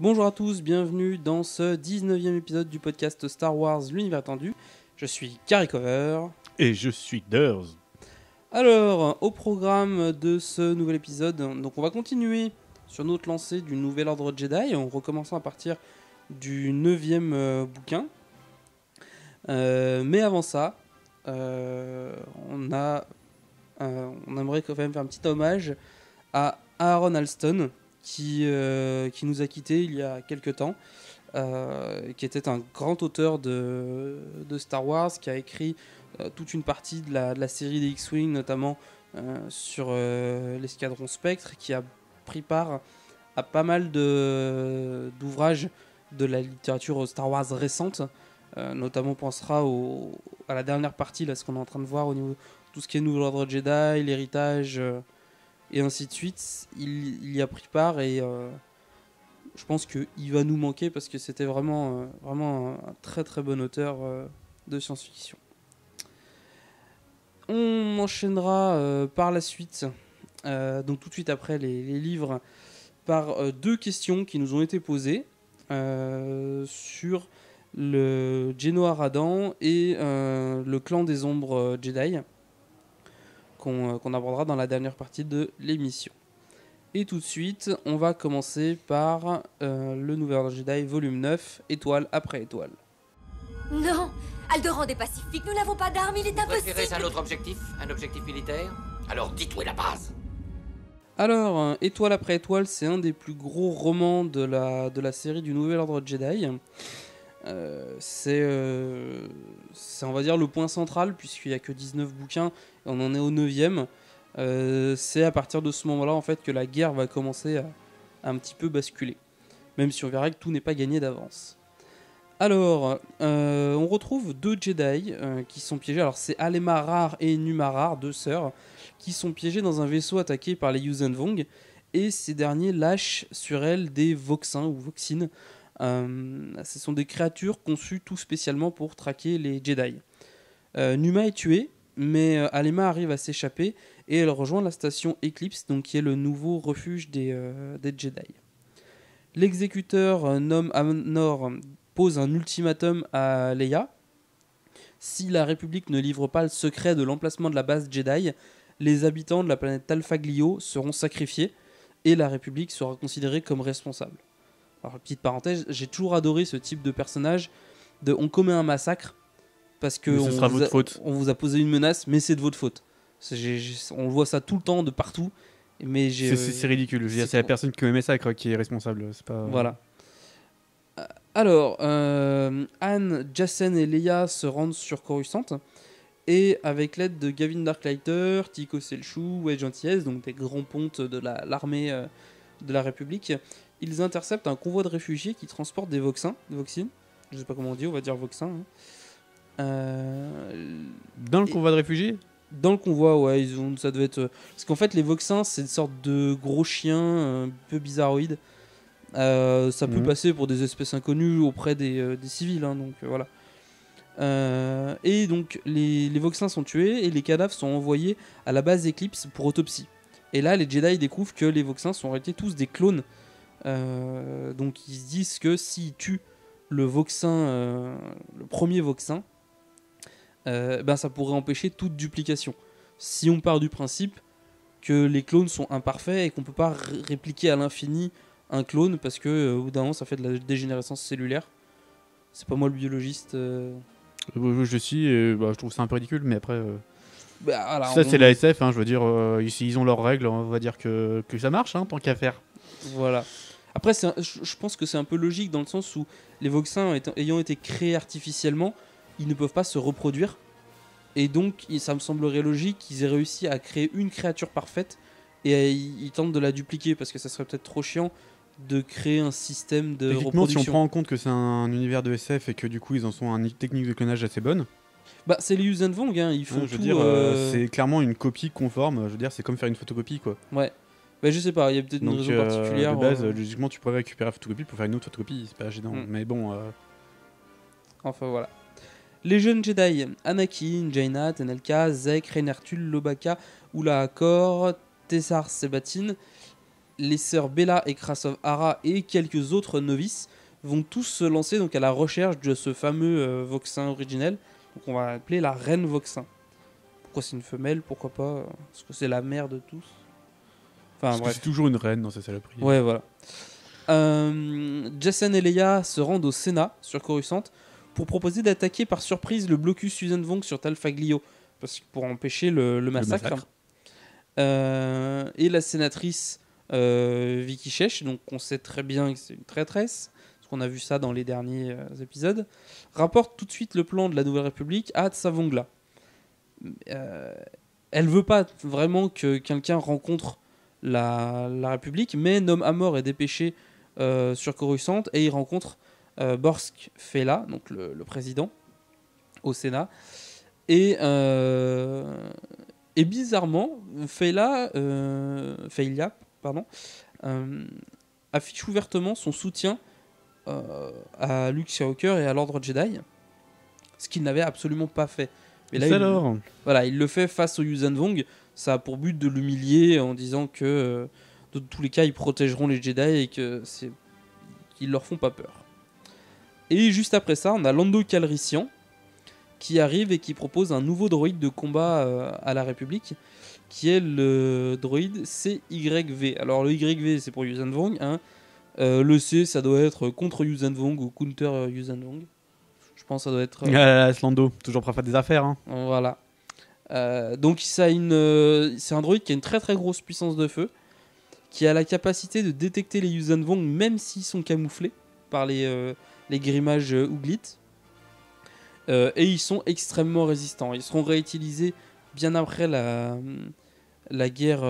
Bonjour à tous, bienvenue dans ce 19e épisode du podcast Star Wars l'univers attendu. Je suis Carry Cover. Et je suis Durs. Alors, au programme de ce nouvel épisode, donc on va continuer sur notre lancée du Nouvel Ordre Jedi, en recommençant à partir du 9e bouquin. Mais avant ça, on aimerait quand même faire un petit hommage à Aaron Alston, qui nous a quittés il y a quelques temps, qui était un grand auteur de Star Wars, qui a écrit toute une partie de la série des X-Wing, notamment sur l'escadron Spectre, qui a pris part à pas mal d'ouvrages de la littérature Star Wars récente. Notamment on pensera à la dernière partie, là, ce qu'on est en train de voir au niveau de tout ce qui est Nouvel Ordre Jedi, l'héritage, et ainsi de suite. Il y a pris part et je pense qu'il va nous manquer parce que c'était vraiment un très très bon auteur de science-fiction. On enchaînera par la suite, donc tout de suite après les livres, par deux questions qui nous ont été posées sur le Géno Aradan et le clan des ombres Jedi, qu'on abordera dans la dernière partie de l'émission. Et tout de suite, on va commencer par le Nouvel Ordre Jedi, volume 9, étoile après étoile. Non, Alderaan est pacifique, nous n'avons pas d'armes, il est impossible. Préférez un autre objectif? Un objectif militaire? Alors dites où est la base? Alors, étoile après étoile, c'est un des plus gros romans de la série du Nouvel Ordre Jedi. C'est on va dire le point central, puisqu'il n'y a que 19 bouquins et on en est au 9e. C'est à partir de ce moment-là en fait que la guerre va commencer à un petit peu basculer, même si on verra que tout n'est pas gagné d'avance. Alors, on retrouve deux Jedi qui sont piégés. Alors c'est Alema Rar et Numa Rar, deux sœurs, qui sont piégées dans un vaisseau attaqué par les Yuuzhan Vong, et ces derniers lâchent sur elles des Voxins ou Voxines. Ce sont des créatures conçues tout spécialement pour traquer les Jedi. Numa est tuée, mais Alema arrive à s'échapper et elle rejoint la station Eclipse, donc qui est le nouveau refuge des Jedi. L'exécuteur Nom Amnor pose un ultimatum à Leia. Si la République ne livre pas le secret de l'emplacement de la base Jedi, les habitants de la planète Talfaglio seront sacrifiés et la République sera considérée comme responsable. Alors, petite parenthèse, j'ai toujours adoré ce type de personnage on commet un massacre parce que on vous a posé une menace, mais c'est de votre faute. On voit ça tout le temps, de partout. Mais c'est ridicule. C'est la personne qui commet le massacre qui est responsable. C'est pas... Voilà. Alors, Anne, Jacen et Leia se rendent sur Coruscant. Et avec l'aide de Gavin Darklighter, Tico Selchou, Wedge Antilles, donc des grands pontes de l'armée de la République, ils interceptent un convoi de réfugiés qui transporte des Voxins, je sais pas comment on dit, on va dire Voxins. Dans le convoi de réfugiés ? Dans le convoi, ouais, ça devait être... Parce qu'en fait, les Voxins, c'est une sorte de gros chiens un peu bizarroïdes. Ça peut passer pour des espèces inconnues auprès des civils, hein, donc voilà. Et donc, les Voxins sont tués et les cadavres sont envoyés à la base Eclipse pour autopsie. Et là, les Jedi découvrent que les Voxins sont en réalité tous des clones. Donc, ils se disent que s'ils tuent le Voxin, le premier Voxin, ça pourrait empêcher toute duplication. Si on part du principe que les clones sont imparfaits et qu'on peut pas répliquer à l'infini un clone parce que au bout d'un moment ça fait de la dégénérescence cellulaire. C'est pas moi le biologiste. Je suis, je trouve ça un peu ridicule, mais après. Alors, ça c'est la SF, hein, je veux dire, ils ont leurs règles, on va dire que ça marche, hein, tant qu'à faire. Voilà. Après, je pense que c'est un peu logique dans le sens où les Voxins ayant été créés artificiellement, ils ne peuvent pas se reproduire. Et donc, ça me semblerait logique qu'ils aient réussi à créer une créature parfaite et ils tentent de la dupliquer parce que ça serait peut-être trop chiant de créer un système de reproduction. Si on prend en compte que c'est un univers de SF et que du coup ils en sont à une technique de clonage assez bonne. C'est les Yuuzhan Vong, hein, ils font tout. C'est clairement une copie conforme. Je veux dire, c'est comme faire une photocopie, quoi. Ouais. Je sais pas, il y a peut-être une raison particulière. De base, logiquement, tu pourrais récupérer la photocopie pour faire une autre photocopie, c'est pas gênant. Mais bon. Enfin voilà. Les jeunes Jedi, Anakin, Jaina, Tenelka, Zek, Renertul, Lobaka, Oula Akor, Tessar Sebatine, les sœurs Bella et Krasov Hara et quelques autres novices vont tous se lancer donc à la recherche de ce fameux Voxin originel. Donc on va l'appeler la reine Voxin. Pourquoi c'est une femelle? Pourquoi pas? Parce que c'est la mère de tous. Enfin Parce que bref. c'est toujours une reine dans ces saloperies. Ouais, voilà. Jacen et Leia se rendent au Sénat sur Coruscant pour proposer d'attaquer par surprise le blocus Yuuzhan Vong sur Talfaglio pour empêcher le massacre. Et la sénatrice Vicky Shesh, donc on sait très bien que c'est une traîtresse, parce qu'on a vu ça dans les derniers épisodes, rapporte tout de suite le plan de la Nouvelle République à Tsavongla. Elle veut pas vraiment que quelqu'un rencontre la République, mais Nom Amor est dépêché sur Coruscant et il rencontre Borsk Fela, donc le président, au Sénat. Et bizarrement, Fela, affiche ouvertement son soutien à Luke Skywalker et à l'Ordre Jedi, ce qu'il n'avait absolument pas fait. Mais là, il le fait face au Yuuzhan Vong. Ça a pour but de l'humilier en disant que de tous les cas, ils protégeront les Jedi et qu'ils leur font pas peur. Et juste après ça, on a Lando Calrissian qui arrive et qui propose un nouveau droïde de combat à la République, qui est le droïde CYV. Alors le YV, c'est pour Yuuzhan Vong, hein. Le C, ça doit être contre Yuuzhan Vong ou counter Yuuzhan Vong. Je pense que ça doit être... Lando, toujours prêt à faire des affaires. Hein. Voilà. Donc c'est un droïde qui a une très très grosse puissance de feu, qui a la capacité de détecter les Yuuzhan Vong même s'ils sont camouflés par les grimages Ooglit. Et ils sont extrêmement résistants. Ils seront réutilisés bien après la guerre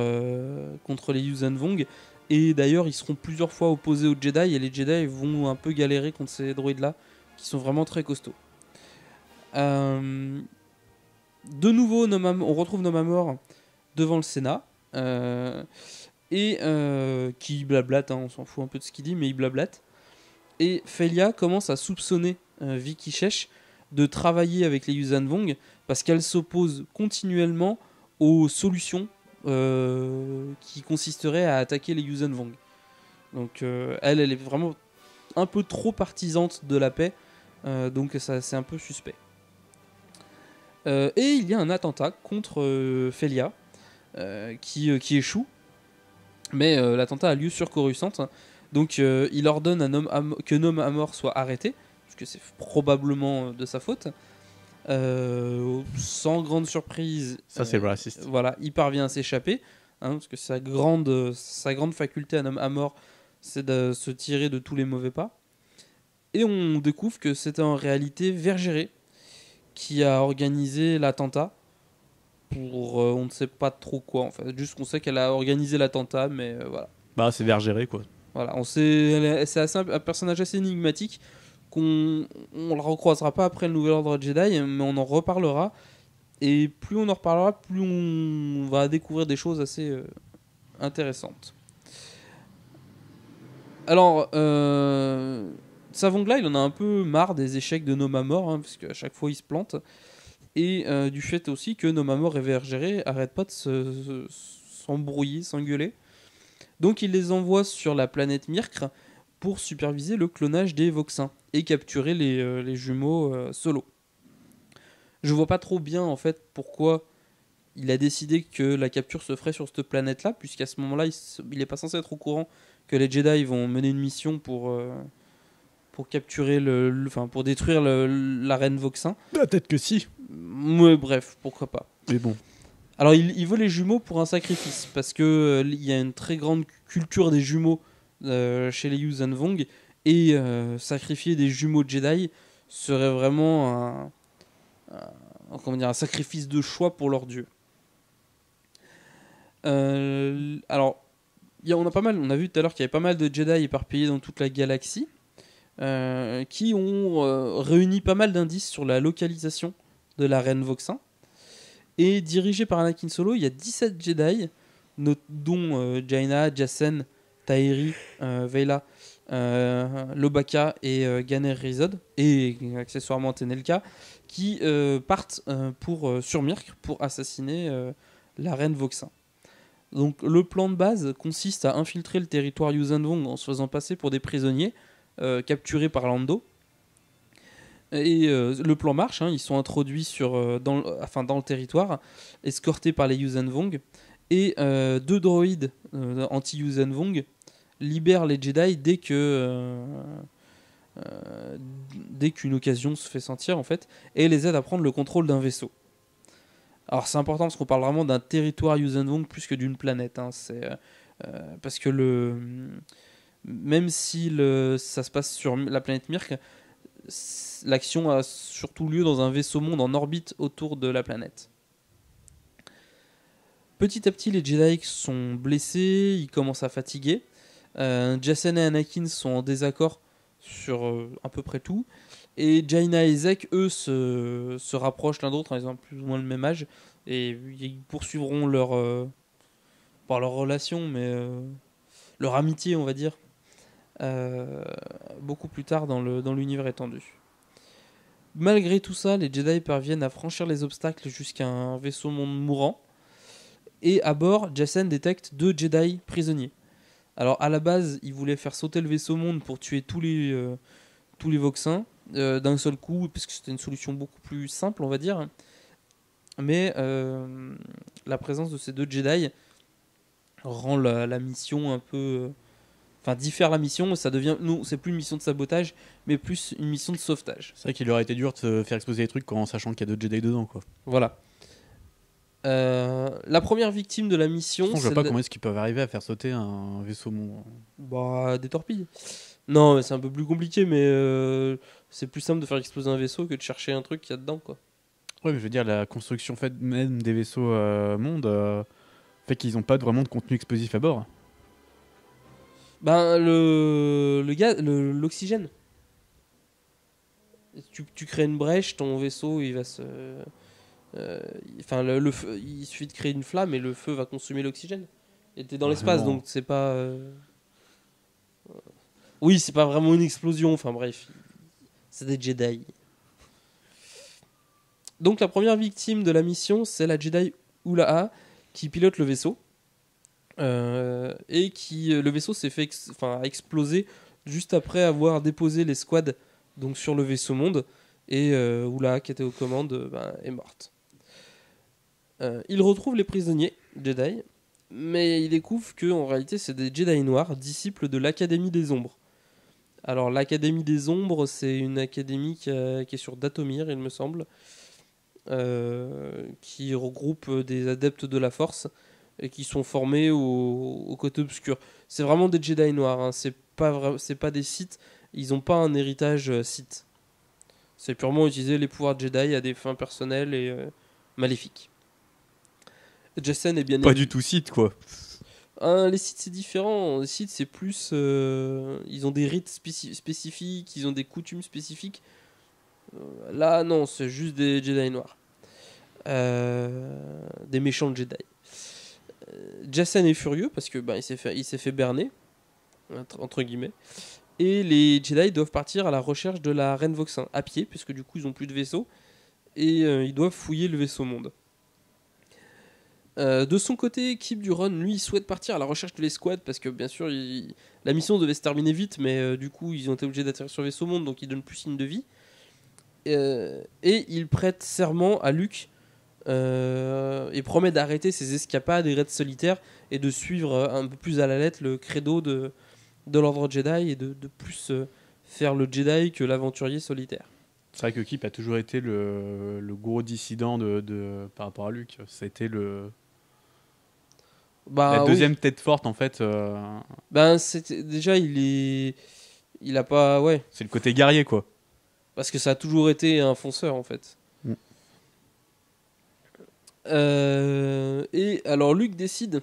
contre les Yuuzhan Vong. Et d'ailleurs, ils seront plusieurs fois opposés aux Jedi. Et les Jedi vont un peu galérer contre ces droïdes-là, qui sont vraiment très costauds. De nouveau, on retrouve Nom Amor devant le Sénat. Qui blablate, hein, on s'en fout un peu de ce qu'il dit, mais il blablate. Et Felia commence à soupçonner Vicky Shesh de travailler avec les Yuuzhan Vong parce qu'elle s'oppose continuellement aux solutions qui consisteraient à attaquer les Yuuzhan Vong. Donc elle est vraiment un peu trop partisante de la paix, donc ça, c'est un peu suspect. Et il y a un attentat contre Felia qui échoue, mais l'attentat a lieu sur Coruscant. Donc il ordonne que Nom Amor soit arrêté, parce que c'est probablement de sa faute. Sans grande surprise, ça c'est raciste. Voilà, il parvient à s'échapper, hein, parce que sa grande faculté à Nom Amor, c'est de se tirer de tous les mauvais pas. Et on découvre que c'était en réalité Vergéré qui a organisé l'attentat pour on ne sait pas trop quoi, en fait. Juste qu'on sait qu'elle a organisé l'attentat, mais voilà. Bah c'est Vergéré quoi. Voilà, c'est un personnage assez énigmatique qu'on le recroisera pas après le Nouvel Ordre Jedi, mais on en reparlera. Et plus on en reparlera, plus on va découvrir des choses assez intéressantes. Alors, Savongla, il en a un peu marre des échecs de Nom Amor, hein, parce qu'à chaque fois il se plante. Et du fait aussi que Nom Amor et Vergéré arrêtent pas de s'embrouiller, s'engueuler. Donc il les envoie sur la planète Myrkr pour superviser le clonage des Voxins et capturer les jumeaux Solo. Je vois pas trop bien en fait pourquoi il a décidé que la capture se ferait sur cette planète-là, puisqu'à ce moment-là il est pas censé être au courant que les Jedi vont mener une mission pour capturer pour détruire la reine Voxin. Peut-être que si. Ouais, bref, pourquoi pas. Mais bon. Alors il veut les jumeaux pour un sacrifice, parce que il y a une très grande culture des jumeaux chez les Yuuzhan Vong, et sacrifier des jumeaux Jedi serait vraiment un sacrifice de choix pour leur dieu. Alors on a vu tout à l'heure qu'il y avait pas mal de Jedi éparpillés dans toute la galaxie, qui ont réuni pas mal d'indices sur la localisation de la reine Voxin. Et dirigé par Anakin Solo, il y a 17 Jedi, dont Jaina, Jacen, Tahiri, Veyla, Lobaka et Ganer Rizod, et accessoirement Tenelka, qui partent sur Myrkr pour assassiner la reine Voxin. Donc le plan de base consiste à infiltrer le territoire Yuuzhan Vong en se faisant passer pour des prisonniers capturés par Lando. Et le plan marche, hein, ils sont introduits dans le territoire, escortés par les Yuuzhan Vong. Et 2 droïdes anti-Yuuzhan Vong libèrent les Jedi dès qu'une occasion se fait sentir, en fait, et les aident à prendre le contrôle d'un vaisseau. Alors c'est important parce qu'on parle vraiment d'un territoire Yuuzhan Vong plus que d'une planète. Hein. Parce que même si ça se passe sur la planète Myrk, l'action a surtout lieu dans un vaisseau monde en orbite autour de la planète. Petit à petit, les Jedi sont blessés, ils commencent à fatiguer. Jacen et Anakin sont en désaccord sur à peu près tout. Et Jaina et Zek, eux, se rapprochent l'un d'autre, ils ont plus ou moins le même âge. Et ils poursuivront pas leur relation, mais leur amitié, on va dire, beaucoup plus tard dans l'univers étendu. Malgré tout ça, les Jedi parviennent à franchir les obstacles jusqu'à un vaisseau monde mourant. Et à bord, Jacen détecte 2 Jedi prisonniers. Alors à la base, il voulait faire sauter le vaisseau monde pour tuer tous les Voxins d'un seul coup, parce que c'était une solution beaucoup plus simple, on va dire. Mais la présence de ces 2 Jedi rend la mission un peu... diffère la mission, ça devient... Non, c'est plus une mission de sabotage, mais plus une mission de sauvetage. C'est vrai qu'il aurait été dur de se faire exploser les trucs en sachant qu'il y a 2 Jedi dedans, quoi. Voilà. La première victime de la mission... Je vois pas comment est-ce qu'ils peuvent arriver à faire sauter un vaisseau monde. Bah, des torpilles. Non, mais c'est un peu plus compliqué, mais c'est plus simple de faire exploser un vaisseau que de chercher un truc qu'il y a dedans, quoi. Ouais, mais je veux dire, la construction faite même des vaisseaux monde fait qu'ils n'ont pas vraiment de contenu explosif à bord. Ben, le gaz, l'oxygène. Tu crées une brèche, ton vaisseau, il va se... le feu, il suffit de créer une flamme et le feu va consommer l'oxygène. Et t'es dans l'espace, donc c'est pas... Oui, c'est pas vraiment une explosion, enfin bref. C'est des Jedi. Donc la première victime de la mission, c'est la Jedi Ula'a, qui pilote le vaisseau. Et le vaisseau s'est fait exploser juste après avoir déposé les squads donc, sur le vaisseau monde. Et Ula'a, qui était aux commandes, est morte. Il retrouve les prisonniers Jedi, mais il découvre qu'en réalité c'est des Jedi noirs, disciples de l'Académie des Ombres. Alors l'Académie des Ombres, c'est une académie qui est sur Dathomir, il me semble, qui regroupe des adeptes de la Force et qui sont formés au côté obscur. C'est vraiment des Jedi noirs, hein. C'est pas des Sith, ils n'ont pas un héritage Sith. C'est purement utiliser les pouvoirs Jedi à des fins personnelles et maléfiques. Jacen est bien pas du tout Sith, quoi. Les Sith c'est différent. Les Sith c'est plus ils ont des rites spécifiques, ils ont des coutumes spécifiques. Là non, c'est juste des Jedi noirs, des méchants Jedi. Jacen est furieux parce que il s'est fait berner entre guillemets, et les Jedi doivent partir à la recherche de la reine Voxin à pied, puisque du coup ils ont plus de vaisseau et ils doivent fouiller le vaisseau monde. De son côté, Kyp Durron, lui, souhaite partir à la recherche de l'escouade parce que bien sûr, la mission devait se terminer vite, mais du coup, ils ont été obligés d'atterrir sur le vaisseau monde, donc ils donnent plus signe de vie. Et il prête serment à Luke et promet d'arrêter ses escapades et raids solitaires et de suivre un peu plus à la lettre le credo de l'ordre Jedi et de plus faire le Jedi que l'aventurier solitaire. C'est vrai que Kyp a toujours été le gros dissident par rapport à Luke. C'était la deuxième tête forte en fait. C'était déjà il a pas C'est le côté guerrier quoi. Parce que ça a toujours été un fonceur en fait. Et alors Luke décide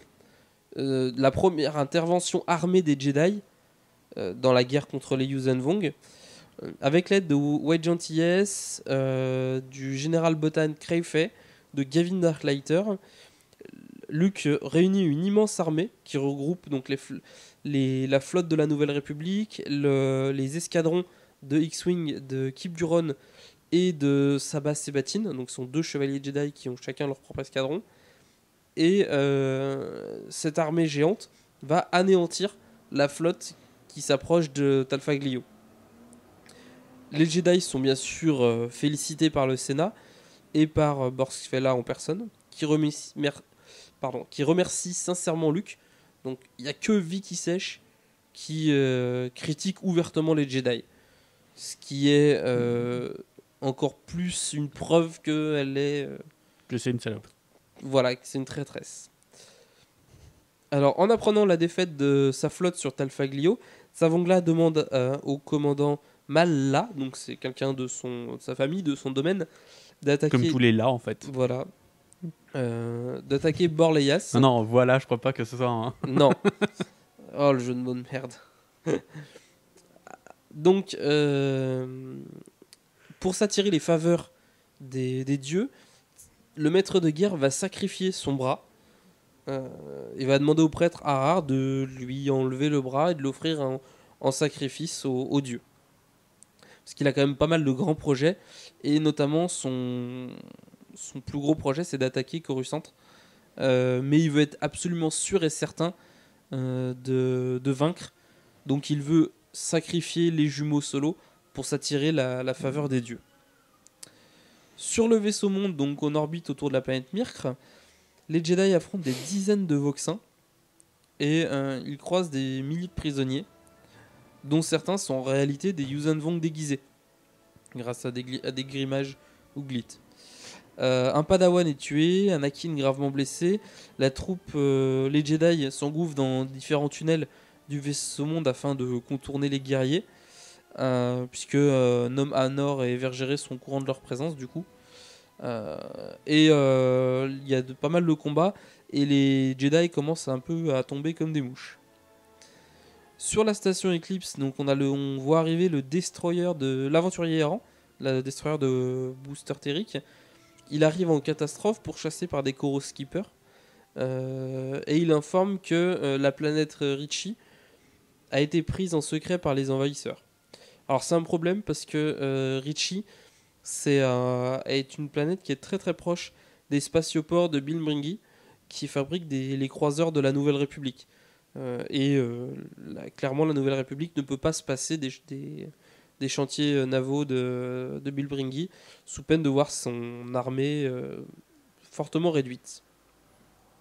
la première intervention armée des Jedi dans la guerre contre les Yuuzhan Vong, avec l'aide de Wedge Antilles, du général Botan Crayfay, de Gavin Darklighter. Luke réunit une immense armée qui regroupe donc la flotte de la Nouvelle République, les escadrons de X-Wing de Kyp Durron et de Sabas Sebatin, donc ce sont 2 chevaliers Jedi qui ont chacun leur propre escadron, et cette armée géante va anéantir la flotte qui s'approche de Talfaglio. Les Jedi sont bien sûr félicités par le Sénat et par Borsfella en personne, qui remercie sincèrement Luke. Donc il n'y a que Vicky Sèche qui critique ouvertement les Jedi. Ce qui est encore plus une preuve qu'elle est... Que c'est une salope. Voilà, que c'est une traîtresse. Alors, en apprenant la défaite de sa flotte sur Talfaglio, Savongla demande au commandant Malla, donc c'est quelqu'un de sa famille, de son domaine, d'attaquer... Comme tous les là, en fait. Voilà. D'attaquer Borleias. Non, voilà, je crois pas que ce soit Non. Oh, le jeu de mots de merde. Donc, pour s'attirer les faveurs des dieux, le maître de guerre va sacrifier son bras. Il va demander au prêtre Harar de lui enlever le bras et de l'offrir en sacrifice aux dieux. Parce qu'il a quand même pas mal de grands projets, et notamment son plus gros projet, c'est d'attaquer Coruscant. Mais il veut être absolument sûr et certain de vaincre. Donc il veut sacrifier les jumeaux Solo pour s'attirer la faveur des dieux. Sur le vaisseau monde, donc en orbite autour de la planète Myrkr, les Jedi affrontent des dizaines de Voxins et ils croisent des milliers de prisonniers, dont certains sont en réalité des Yuuzhan Vong déguisés, grâce à des grimages ou glits. Un Padawan est tué, Anakin gravement blessé, la troupe, les Jedi s'engouffrent dans différents tunnels du vaisseau monde afin de contourner les guerriers, puisque Nom Anor et Vergéré sont au courant de leur présence du coup. Il y a pas mal de combats et les Jedi commencent un peu à tomber comme des mouches. Sur la station Eclipse, donc on voit arriver le destroyer de l'aventurier errant, le destroyer de Booster Terrique. Il arrive en catastrophe pourchassé par des Koro Skippers et il informe que la planète Ritchie a été prise en secret par les envahisseurs. Alors c'est un problème parce que Ritchie est une planète qui est très très proche des spatioports de Bilbringi qui fabriquent les croiseurs de la Nouvelle République. Clairement la Nouvelle République ne peut pas se passer des chantiers navaux de Bilbringi sous peine de voir son armée fortement réduite.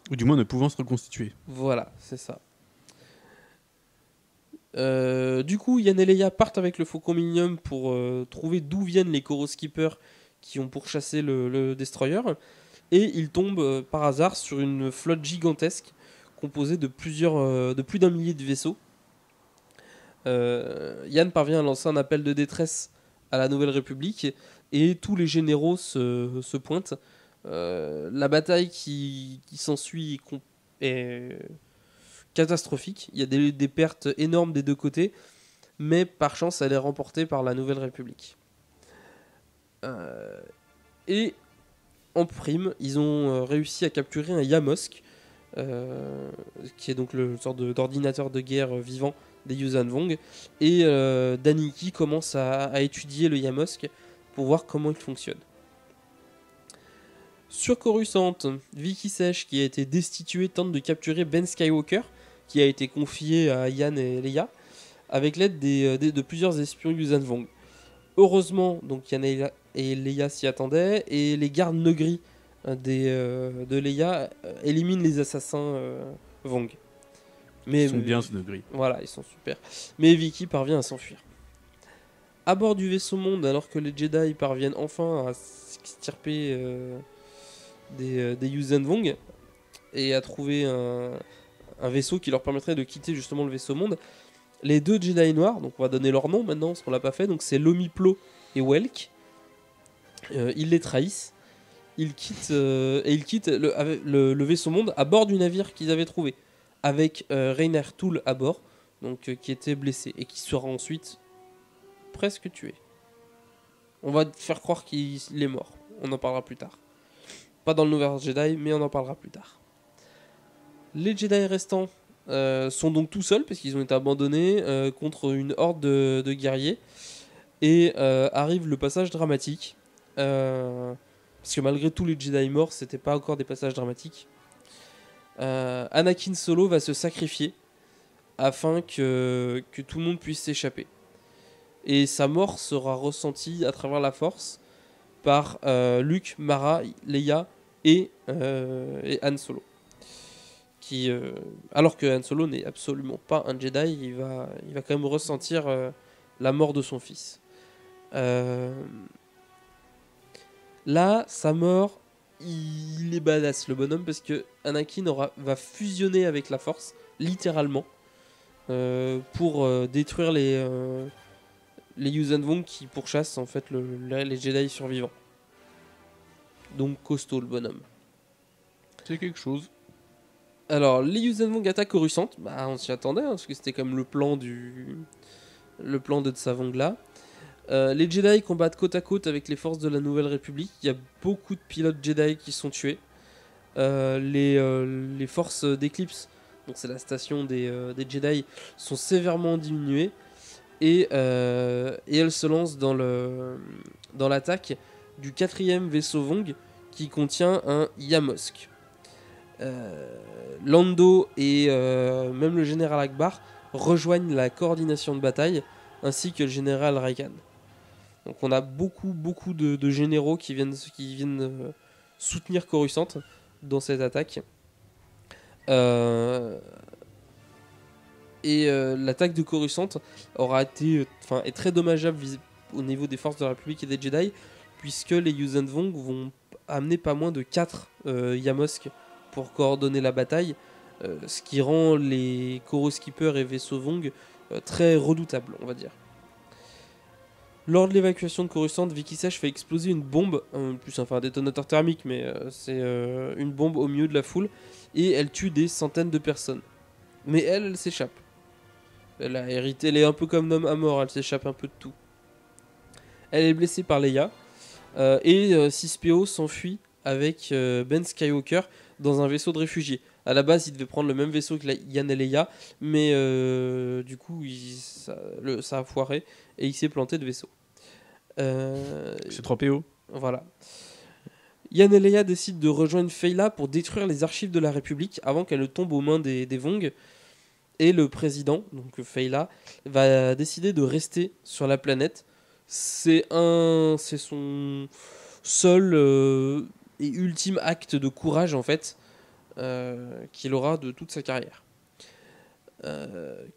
Ou du moins ne pouvant se reconstituer. Voilà, c'est ça. Du coup, Yann et Leia partent avec le Faucon Millenium pour trouver d'où viennent les Koro Skippers qui ont pourchassé le Destroyer. Et ils tombent par hasard sur une flotte gigantesque composée de plus d'un millier de vaisseaux. Yann parvient à lancer un appel de détresse à la Nouvelle République et tous les généraux se pointent. La bataille qui s'ensuit est catastrophique. Il y a des pertes énormes des deux côtés, mais par chance, elle est remportée par la Nouvelle République. Et en prime, ils ont réussi à capturer un Yamosk, qui est donc le sorte d'ordinateur de guerre vivant des Yuuzhan Vong, et Daniki commence à étudier le Yamosk pour voir comment il fonctionne. Sur Coruscant, Vicky Sèche, qui a été destituée, tente de capturer Ben Skywalker, qui a été confié à Yann et Leia, avec l'aide de plusieurs espions Yuuzhan Vong. Heureusement, donc Yann et Leia s'y attendaient, et les gardes Negri de Leia éliminent les assassins Vong. Ils sont bien, ce Negri. Voilà, ils sont super. Mais Vicky parvient à s'enfuir. À bord du vaisseau monde, alors que les Jedi parviennent enfin à s'extirper des Yuuzhan Vong et à trouver un vaisseau qui leur permettrait de quitter justement le vaisseau monde, les deux Jedi noirs, donc on va donner leur nom maintenant parce qu'on l'a pas fait, donc c'est Lomiplo et Welk, ils les trahissent, ils quittent le vaisseau monde à bord du navire qu'ils avaient trouvé, avec Rainer Tool à bord, donc qui était blessé et qui sera ensuite presque tué. On va faire croire qu'il est mort, on en parlera plus tard. Pas dans le Nouvel Jedi, mais on en parlera plus tard. Les Jedi restants sont donc tout seuls, parce qu'ils ont été abandonnés contre une horde de guerriers. Et arrive le passage dramatique. Parce que malgré tous les Jedi morts, c'était pas encore des passages dramatiques. Anakin Solo va se sacrifier afin que tout le monde puisse s'échapper. Et sa mort sera ressentie à travers la Force par Luke, Mara, Leia et Han Solo. Alors que Han Solo n'est absolument pas un Jedi, il va quand même ressentir la mort de son fils. Là, sa mort, il est badass le bonhomme parce que Anakin va fusionner avec la Force, littéralement, pour détruire les Yuuzhan Vong qui pourchassent en fait les Jedi survivants. Donc costaud le bonhomme. C'est quelque chose. Alors, les Yuuzhan Vong attaquent Coruscant. Bah, on s'y attendait, hein, parce que c'était comme le plan de Tsavong là. Les Jedi combattent côte à côte avec les forces de la Nouvelle République. Il y a beaucoup de pilotes Jedi qui sont tués. Les forces d'Eclipse, donc c'est la station des Jedi, sont sévèrement diminuées. Et elles se lancent dans l'attaque du 4e vaisseau Vong qui contient un Yamosk. Lando et même le général Akbar rejoignent la coordination de bataille ainsi que le général Raikan. Donc on a beaucoup de généraux qui viennent soutenir Coruscant dans cette attaque. L'attaque de Coruscant est très dommageable au niveau des forces de la République et des Jedi, puisque les Yuuzhan Vong vont amener pas moins de 4 Yamosk pour coordonner la bataille, ce qui rend les Koroskippers et vaisseaux Vong très redoutables, on va dire. Lors de l'évacuation de Coruscant, Vicky Sage fait exploser une bombe, un détonateur thermique, mais c'est une bombe au milieu de la foule, et elle tue des centaines de personnes. Mais elle s'échappe. Elle a hérité, elle est un peu comme Nom Amor, elle s'échappe un peu de tout. Elle est blessée par Leia, et 6PO s'enfuit avec Ben Skywalker dans un vaisseau de réfugiés. À la base, il devait prendre le même vaisseau que Yann et Leia, mais du coup, ça a foiré et il s'est planté de vaisseau. C'est 3PO. Voilà. Yann et Leia décident de rejoindre Feyla pour détruire les archives de la République avant qu'elle ne tombe aux mains des Vong. Et le président, donc Feyla, va décider de rester sur la planète. C'est son seul et ultime acte de courage en fait qu'il aura de toute sa carrière,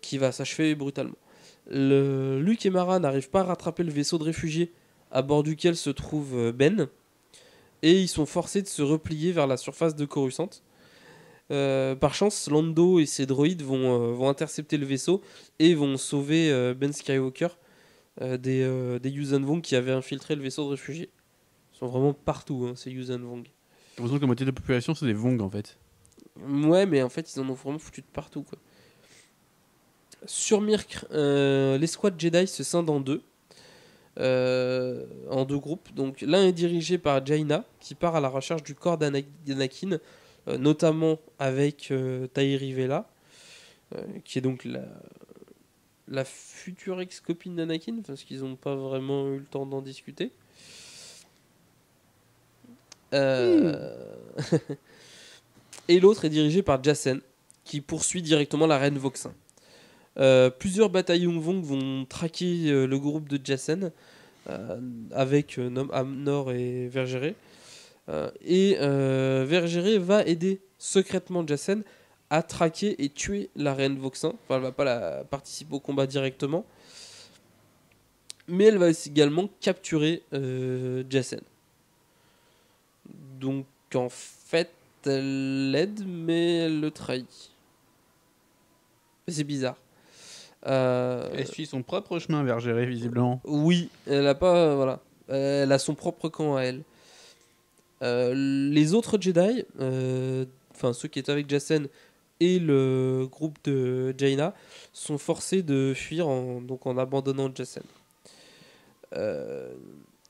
qui va s'achever brutalement. Luke et Mara n'arrivent pas à rattraper le vaisseau de réfugiés à bord duquel se trouve Ben, et ils sont forcés de se replier vers la surface de Coruscant. Par chance, Lando et ses droïdes vont intercepter le vaisseau et vont sauver Ben Skywalker des Yuuzhan Vong qui avaient infiltré le vaisseau de réfugiés. Ils sont vraiment partout, hein, ces Yuuzhan Vong. J'ai l'impression que la moitié de la population, c'est des Vong en fait. Ouais, mais en fait, ils en ont vraiment foutu de partout, quoi. Sur Myrkr, l'escouade Jedi se scinde en deux groupes. Donc, l'un est dirigé par Jaina, qui part à la recherche du corps d'Anakin, notamment avec Tairi Vela, qui est donc la future ex-copine d'Anakin, parce qu'ils n'ont pas vraiment eu le temps d'en discuter. Et l'autre est dirigé par Jacen, qui poursuit directement la reine Voxin. Plusieurs bataillons Vong vont traquer le groupe de Jacen avec Nom Amor et Vergéré. Vergéré va aider secrètement Jacen à traquer et tuer la reine Voxin. Enfin, elle va pas participer au combat directement, mais elle va également capturer Jacen. Donc en fait, elle l'aide, mais elle le trahit. C'est bizarre. Elle suit son propre chemin vers gérer, visiblement. Oui, elle a pas, voilà, elle a son propre camp à elle. Les autres Jedi, ceux qui étaient avec Jacen et le groupe de Jaina, sont forcés de fuir en abandonnant Jacen.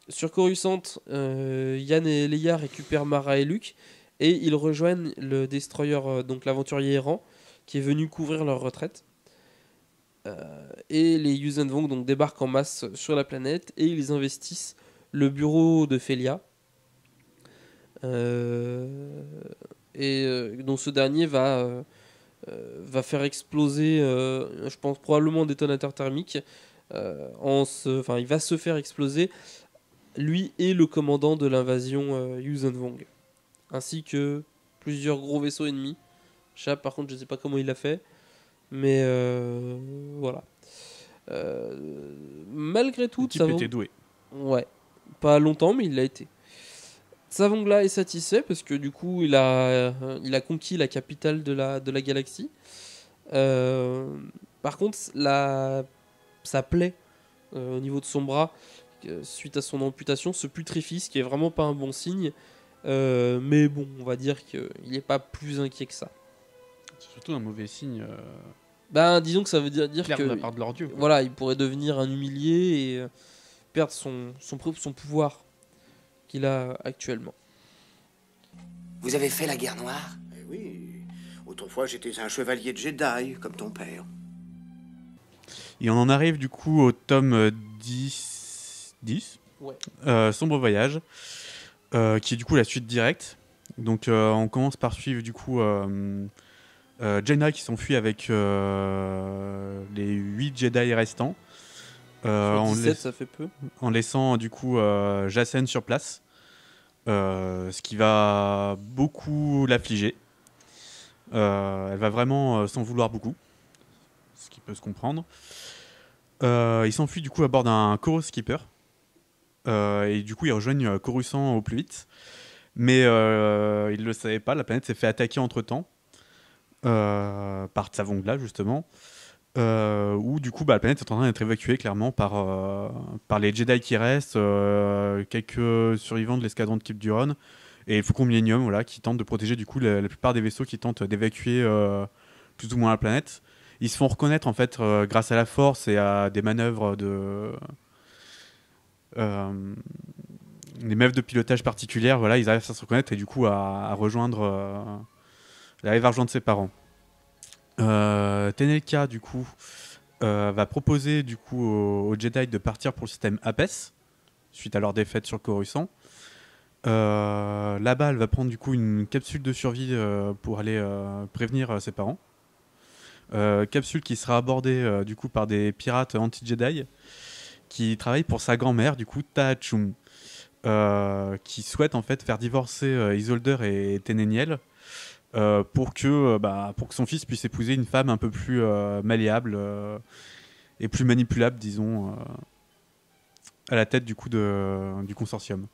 Sur Coruscant, Yann et Leia récupèrent Mara et Luke et ils rejoignent le destroyer, donc l'aventurier errant, qui est venu couvrir leur retraite. Et les Yuuzhan Vong donc débarquent en masse sur la planète et ils investissent le bureau de Felia. et dont ce dernier va faire exploser, je pense probablement un détonateur thermique. Il va se faire exploser, lui et le commandant de l'invasion Yuuzhan Vong, ainsi que plusieurs gros vaisseaux ennemis. Par contre, je sais pas comment il l'a fait, mais voilà. Malgré tout, Le type était doué. ouais, pas longtemps, mais il l'a été. Tsavongla est satisfait parce que du coup, il a conquis la capitale de la galaxie. Par contre, sa plaie au niveau de son bras, suite à son amputation, se putrefie, ce qui est vraiment pas un bon signe. Mais bon, on va dire qu'il n'est pas plus inquiet que ça. C'est surtout un mauvais signe Ben, disons que ça veut dire clair que de la part de leur dieu. Quoi. voilà, il pourrait devenir un humilié et perdre son pouvoir qu'il a actuellement. Vous avez fait la guerre noire? Eh oui, autrefois j'étais un chevalier de Jedi, comme ton père. Et on en arrive du coup au tome 10, Ouais. Sombre Voyage, qui est du coup la suite directe. Donc on commence par suivre du coup Jaina qui s'enfuit avec les 8 Jedi restants. Sur 17, ça fait peu. En laissant du coup Jacen sur place, ce qui va beaucoup l'affliger. Elle va vraiment s'en vouloir beaucoup, ce qui peut se comprendre. Il s'enfuit du coup à bord d'un Chorus Skipper, et du coup ils rejoignent Coruscant au plus vite. Mais ils ne le savaient pas, la planète s'est fait attaquer entre temps par Tsavongla justement. Où du coup la planète est en train d'être évacuée clairement par les Jedi qui restent, quelques survivants de l'escadron de Kyp Duron et le Faucon Millennium, voilà, qui tentent de protéger du coup la plupart des vaisseaux qui tentent d'évacuer plus ou moins la planète. Ils se font reconnaître en fait grâce à la force et à des manœuvres des manœuvres de pilotage particulières, voilà, ils arrivent à se reconnaître et du coup à rejoindre ses parents. Tenelka du coup va proposer du coup aux Jedi de partir pour le système Apes suite à leur défaite sur Coruscant. Là-bas, elle va prendre du coup une capsule de survie pour aller prévenir ses parents. Capsule qui sera abordée du coup par des pirates anti-Jedi qui travaillent pour sa grand-mère du coup Tahachum, qui souhaite en fait faire divorcer Isolder et Teneniel. Pour que son fils puisse épouser une femme un peu plus malléable et plus manipulable, disons, à la tête du coup du consortium.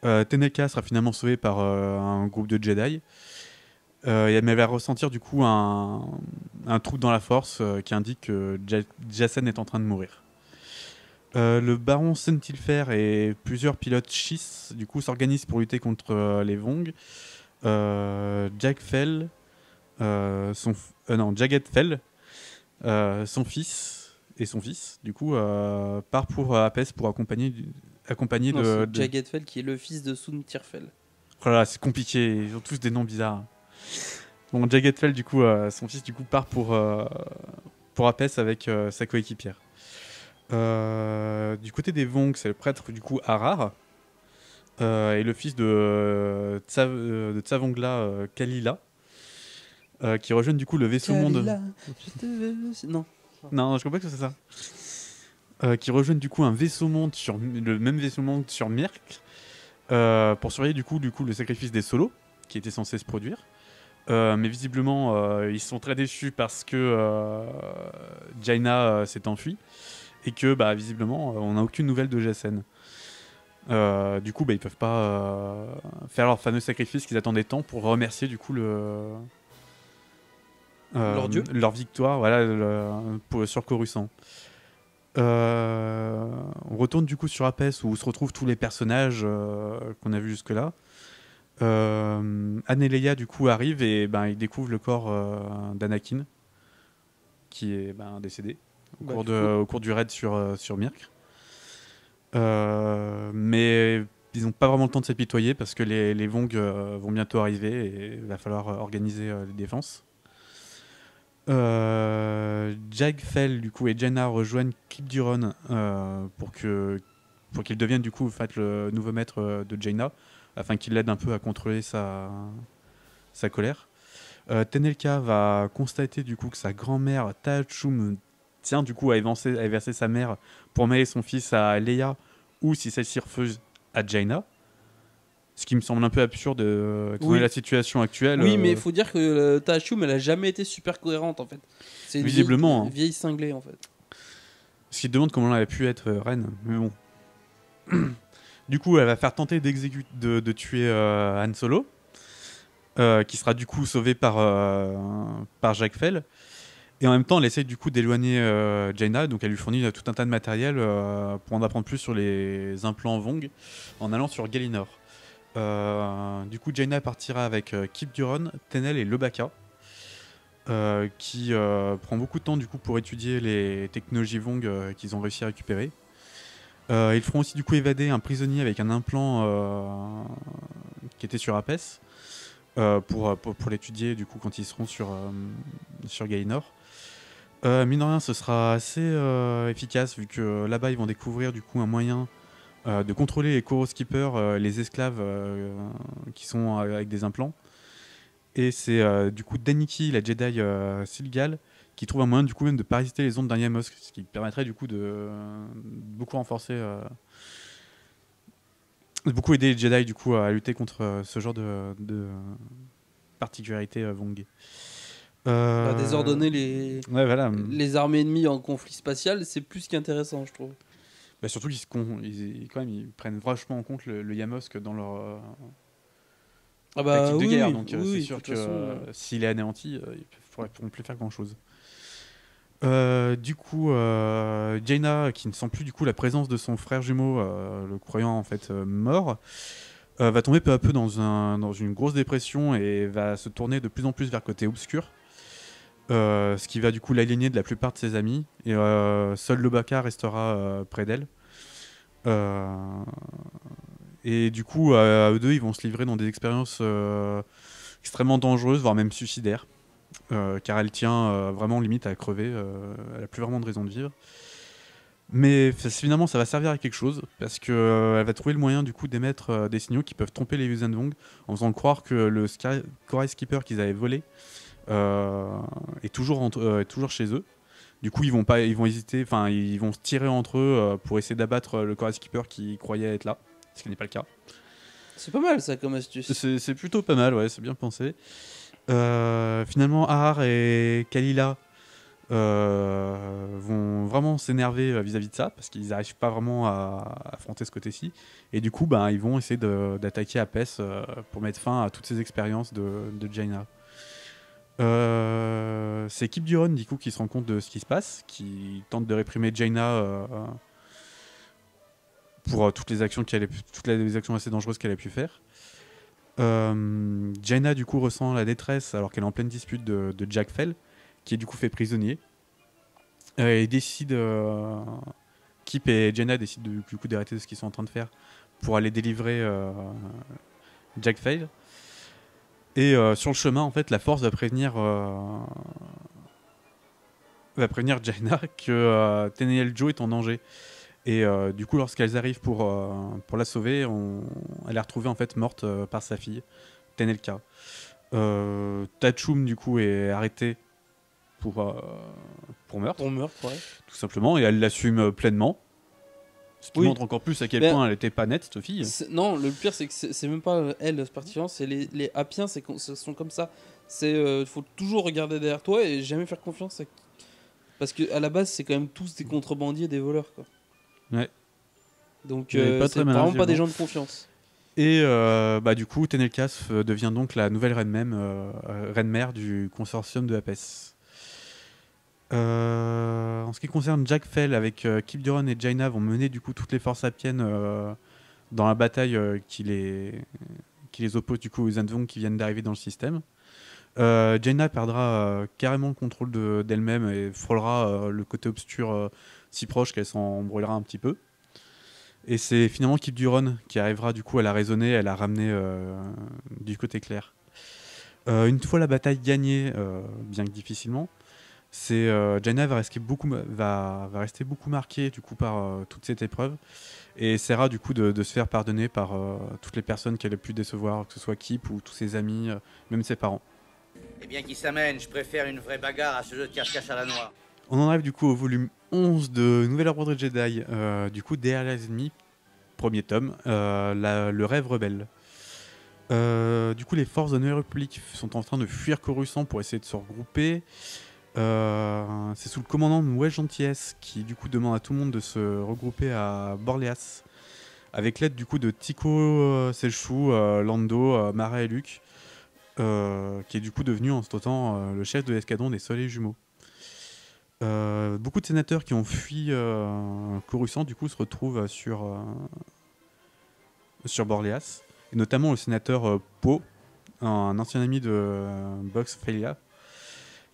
Tenelka sera finalement sauvé par un groupe de Jedi, et elle va ressentir du coup un trou dans la force qui indique que Jacen est en train de mourir. Le baron Sentilfer et plusieurs pilotes Chiss du coup s'organisent pour lutter contre les Vong. Jagged Fell, son fils et son fils, du coup, part pour Apes pour accompagner c'est Jagged Fell qui est le fils de Sun Tyrfell. Voilà, c'est compliqué, ils ont tous des noms bizarres. Bon, Jagged Fell, du coup, son fils, du coup, part pour Apes avec sa coéquipière. Du côté des Vong, c'est le prêtre, du coup, Harar. Et le fils de Tsavongla, Kalila, qui rejoignent du coup le vaisseau monde. Je te veux... Non, je crois pas que c'est ça. Qui rejoignent du coup un vaisseau monde le même vaisseau monde sur Myrk, pour surveiller du coup le sacrifice des Solos qui était censé se produire. Mais visiblement ils sont très déçus parce que Jaina s'est enfuie et que visiblement on n'a aucune nouvelle de Jacen. Du coup, ils peuvent pas faire leur fameux sacrifice qu'ils attendaient tant pour remercier du coup leur dieu, leur victoire, voilà, sur Coruscant. On retourne du coup sur Apes où se retrouvent tous les personnages qu'on a vus jusque-là. Anne et Leia du coup arrivent et ils découvrent le corps d'Anakin qui est décédé au cours du raid sur Myrk. Mais ils n'ont pas vraiment le temps de s'apitoyer parce que les Vong vont bientôt arriver et il va falloir organiser les défenses. Jagged Fell du coup et Jaina rejoignent Kyp Duron pour qu'il devienne du coup le nouveau maître de Jaina afin qu'il l'aide un peu à contrôler sa sa colère. Tenelka va constater du coup que sa grand-mère Tachum tient du coup à éverser sa mère pour mêler son fils à Leia, ou si celle-ci refuse, à Jaina. Ce qui me semble un peu absurde étant donné la situation actuelle. Oui, mais il faut dire que Tachum, elle a jamais été super cohérente en fait. C'est une Visiblement, hein. vieille cinglée en fait. Ce qui demande comment elle a pu être reine, mais bon. Du coup, elle va faire tenter de tuer Han Solo, qui sera du coup sauvé par Jacques Fell. Et en même temps, elle essaye du coup d'éloigner Jaina, donc elle lui fournit tout un tas de matériel pour en apprendre plus sur les implants Vong en allant sur Galinor. Du coup, Jaina partira avec Kip Duron, Tenel et Lobaka, qui prend beaucoup de temps du coup pour étudier les technologies Vong qu'ils ont réussi à récupérer. Ils feront aussi du coup évader un prisonnier avec un implant qui était sur Apes pour l'étudier du coup quand ils seront sur Gainor. Mine de rien, ce sera assez efficace vu que là-bas ils vont découvrir du coup un moyen de contrôler les Koro Skippers, les esclaves qui sont avec des implants. Et c'est du coup Daniki, la Jedi Silgal, qui trouve un moyen du coup même de parasiter les ondes d'un Yamos, ce qui permettrait du coup de beaucoup renforcer, de beaucoup aider les Jedi du coup à lutter contre ce genre de particularité Vong. Désordonner voilà. les armées ennemies en conflit spatial, c'est plus qu'intéressant, je trouve. Bah surtout ils prennent vachement en compte le Yamosk dans leur tactique de guerre, donc c'est sûr que s'il est anéanti, ils ne pourront plus faire grand chose. Du coup, Jaina, qui ne sent plus du coup la présence de son frère jumeau, le croyant en fait mort, va tomber peu à peu dans une grosse dépression et va se tourner de plus en plus vers le côté obscur. Ce qui va du coup l'aligner de la plupart de ses amis, et seul Lobaka restera près d'elle. Et du coup, à eux deux, ils vont se livrer dans des expériences extrêmement dangereuses, voire même suicidaires, car elle tient vraiment limite à crever, elle n'a plus vraiment de raison de vivre. Mais finalement, ça va servir à quelque chose, parce qu'elle va trouver le moyen du coup d'émettre des signaux qui peuvent tromper les Yuuzhan Vong, en faisant croire que le Corail Skipper qu'ils avaient volé est toujours chez eux. Du coup, ils vont hésiter, enfin, ils vont se tirer entre eux pour essayer d'abattre le Corail Skipper qui croyait être là, ce qui n'est pas le cas. C'est pas mal ça comme astuce. C'est plutôt pas mal, ouais, c'est bien pensé. Finalement, Ahar et Kalila vont vraiment s'énerver vis-à-vis de ça, parce qu'ils n'arrivent pas vraiment à affronter ce côté-ci. Et du coup, ils vont essayer d'attaquer Apes pour mettre fin à toutes ces expériences de Jaina. C'est Kip Duron du coup qui se rend compte de ce qui se passe, qui tente de réprimer Jaina pour toutes les actions assez dangereuses qu'elle a pu faire. Jaina du coup ressent la détresse alors qu'elle est en pleine dispute de Jack Fell, qui est du coup fait prisonnier. Et Kip et Jaina décident du coup d'arrêter de ce qu'ils sont en train de faire pour aller délivrer Jack Fell. Et sur le chemin, en fait, la Force va prévenir Jaina que Tenel Joe est en danger. Et du coup, lorsqu'elles arrivent pour la sauver, elle est retrouvée en fait morte par sa fille, Tenelka. Tachum, du coup, est arrêtée pour meurtre. Pour meurtre, ouais. Tout simplement, et elle l'assume pleinement. Ce qui montre encore plus à quel point elle était pas nette, cette fille. Non, le pire, c'est que c'est même pas elle, particulièrement, c'est les Appiens, ce sont comme ça. Il faut toujours regarder derrière toi et jamais faire confiance parce qu'à la base, c'est quand même tous des contrebandiers, des voleurs, quoi. Ouais. Donc, c'est vraiment pas des gens de confiance. Et du coup, Tenelka devient donc la nouvelle reine-mère du consortium de Apes. En ce qui concerne Jack Fell, avec Kip Duron et Jaina vont mener du coup toutes les forces appiennes dans la bataille qui les oppose du coup aux Yuuzhan Vong qui viennent d'arriver dans le système. Jaina perdra carrément le contrôle d'elle-même et frôlera le côté obscur si proche qu'elle s'en brûlera un petit peu. Et c'est finalement Kip Duron qui arrivera du coup à la raisonner, à la ramener du côté clair. Une fois la bataille gagnée, bien que difficilement, Jaina va rester beaucoup marquée du coup par toute cette épreuve et essaiera du coup de se faire pardonner par toutes les personnes qu'elle a pu décevoir, que ce soit Kip ou tous ses amis, même ses parents. Eh bien, qui s'amène, je préfère une vraie bagarre à ce jeu de cache-cache à la noix. On en arrive du coup au volume 11 de Nouvel Ordre Jedi, du coup derrière les ennemis, premier tome, le rêve rebelle. Du coup les forces de la Nouvelle République sont en train de fuir Coruscant pour essayer de se regrouper. C'est sous le commandant de Wedge Antilles qui du coup demande à tout le monde de se regrouper à Borléas avec l'aide du coup de Tico, Selchou, Lando, Mara et Luke, qui est du coup devenu en ce temps le chef de l'escadron des Soleils Jumeaux. Beaucoup de sénateurs qui ont fui Coruscant du coup se retrouvent sur Borléas, et notamment le sénateur Poe, un ancien ami de Box Felia,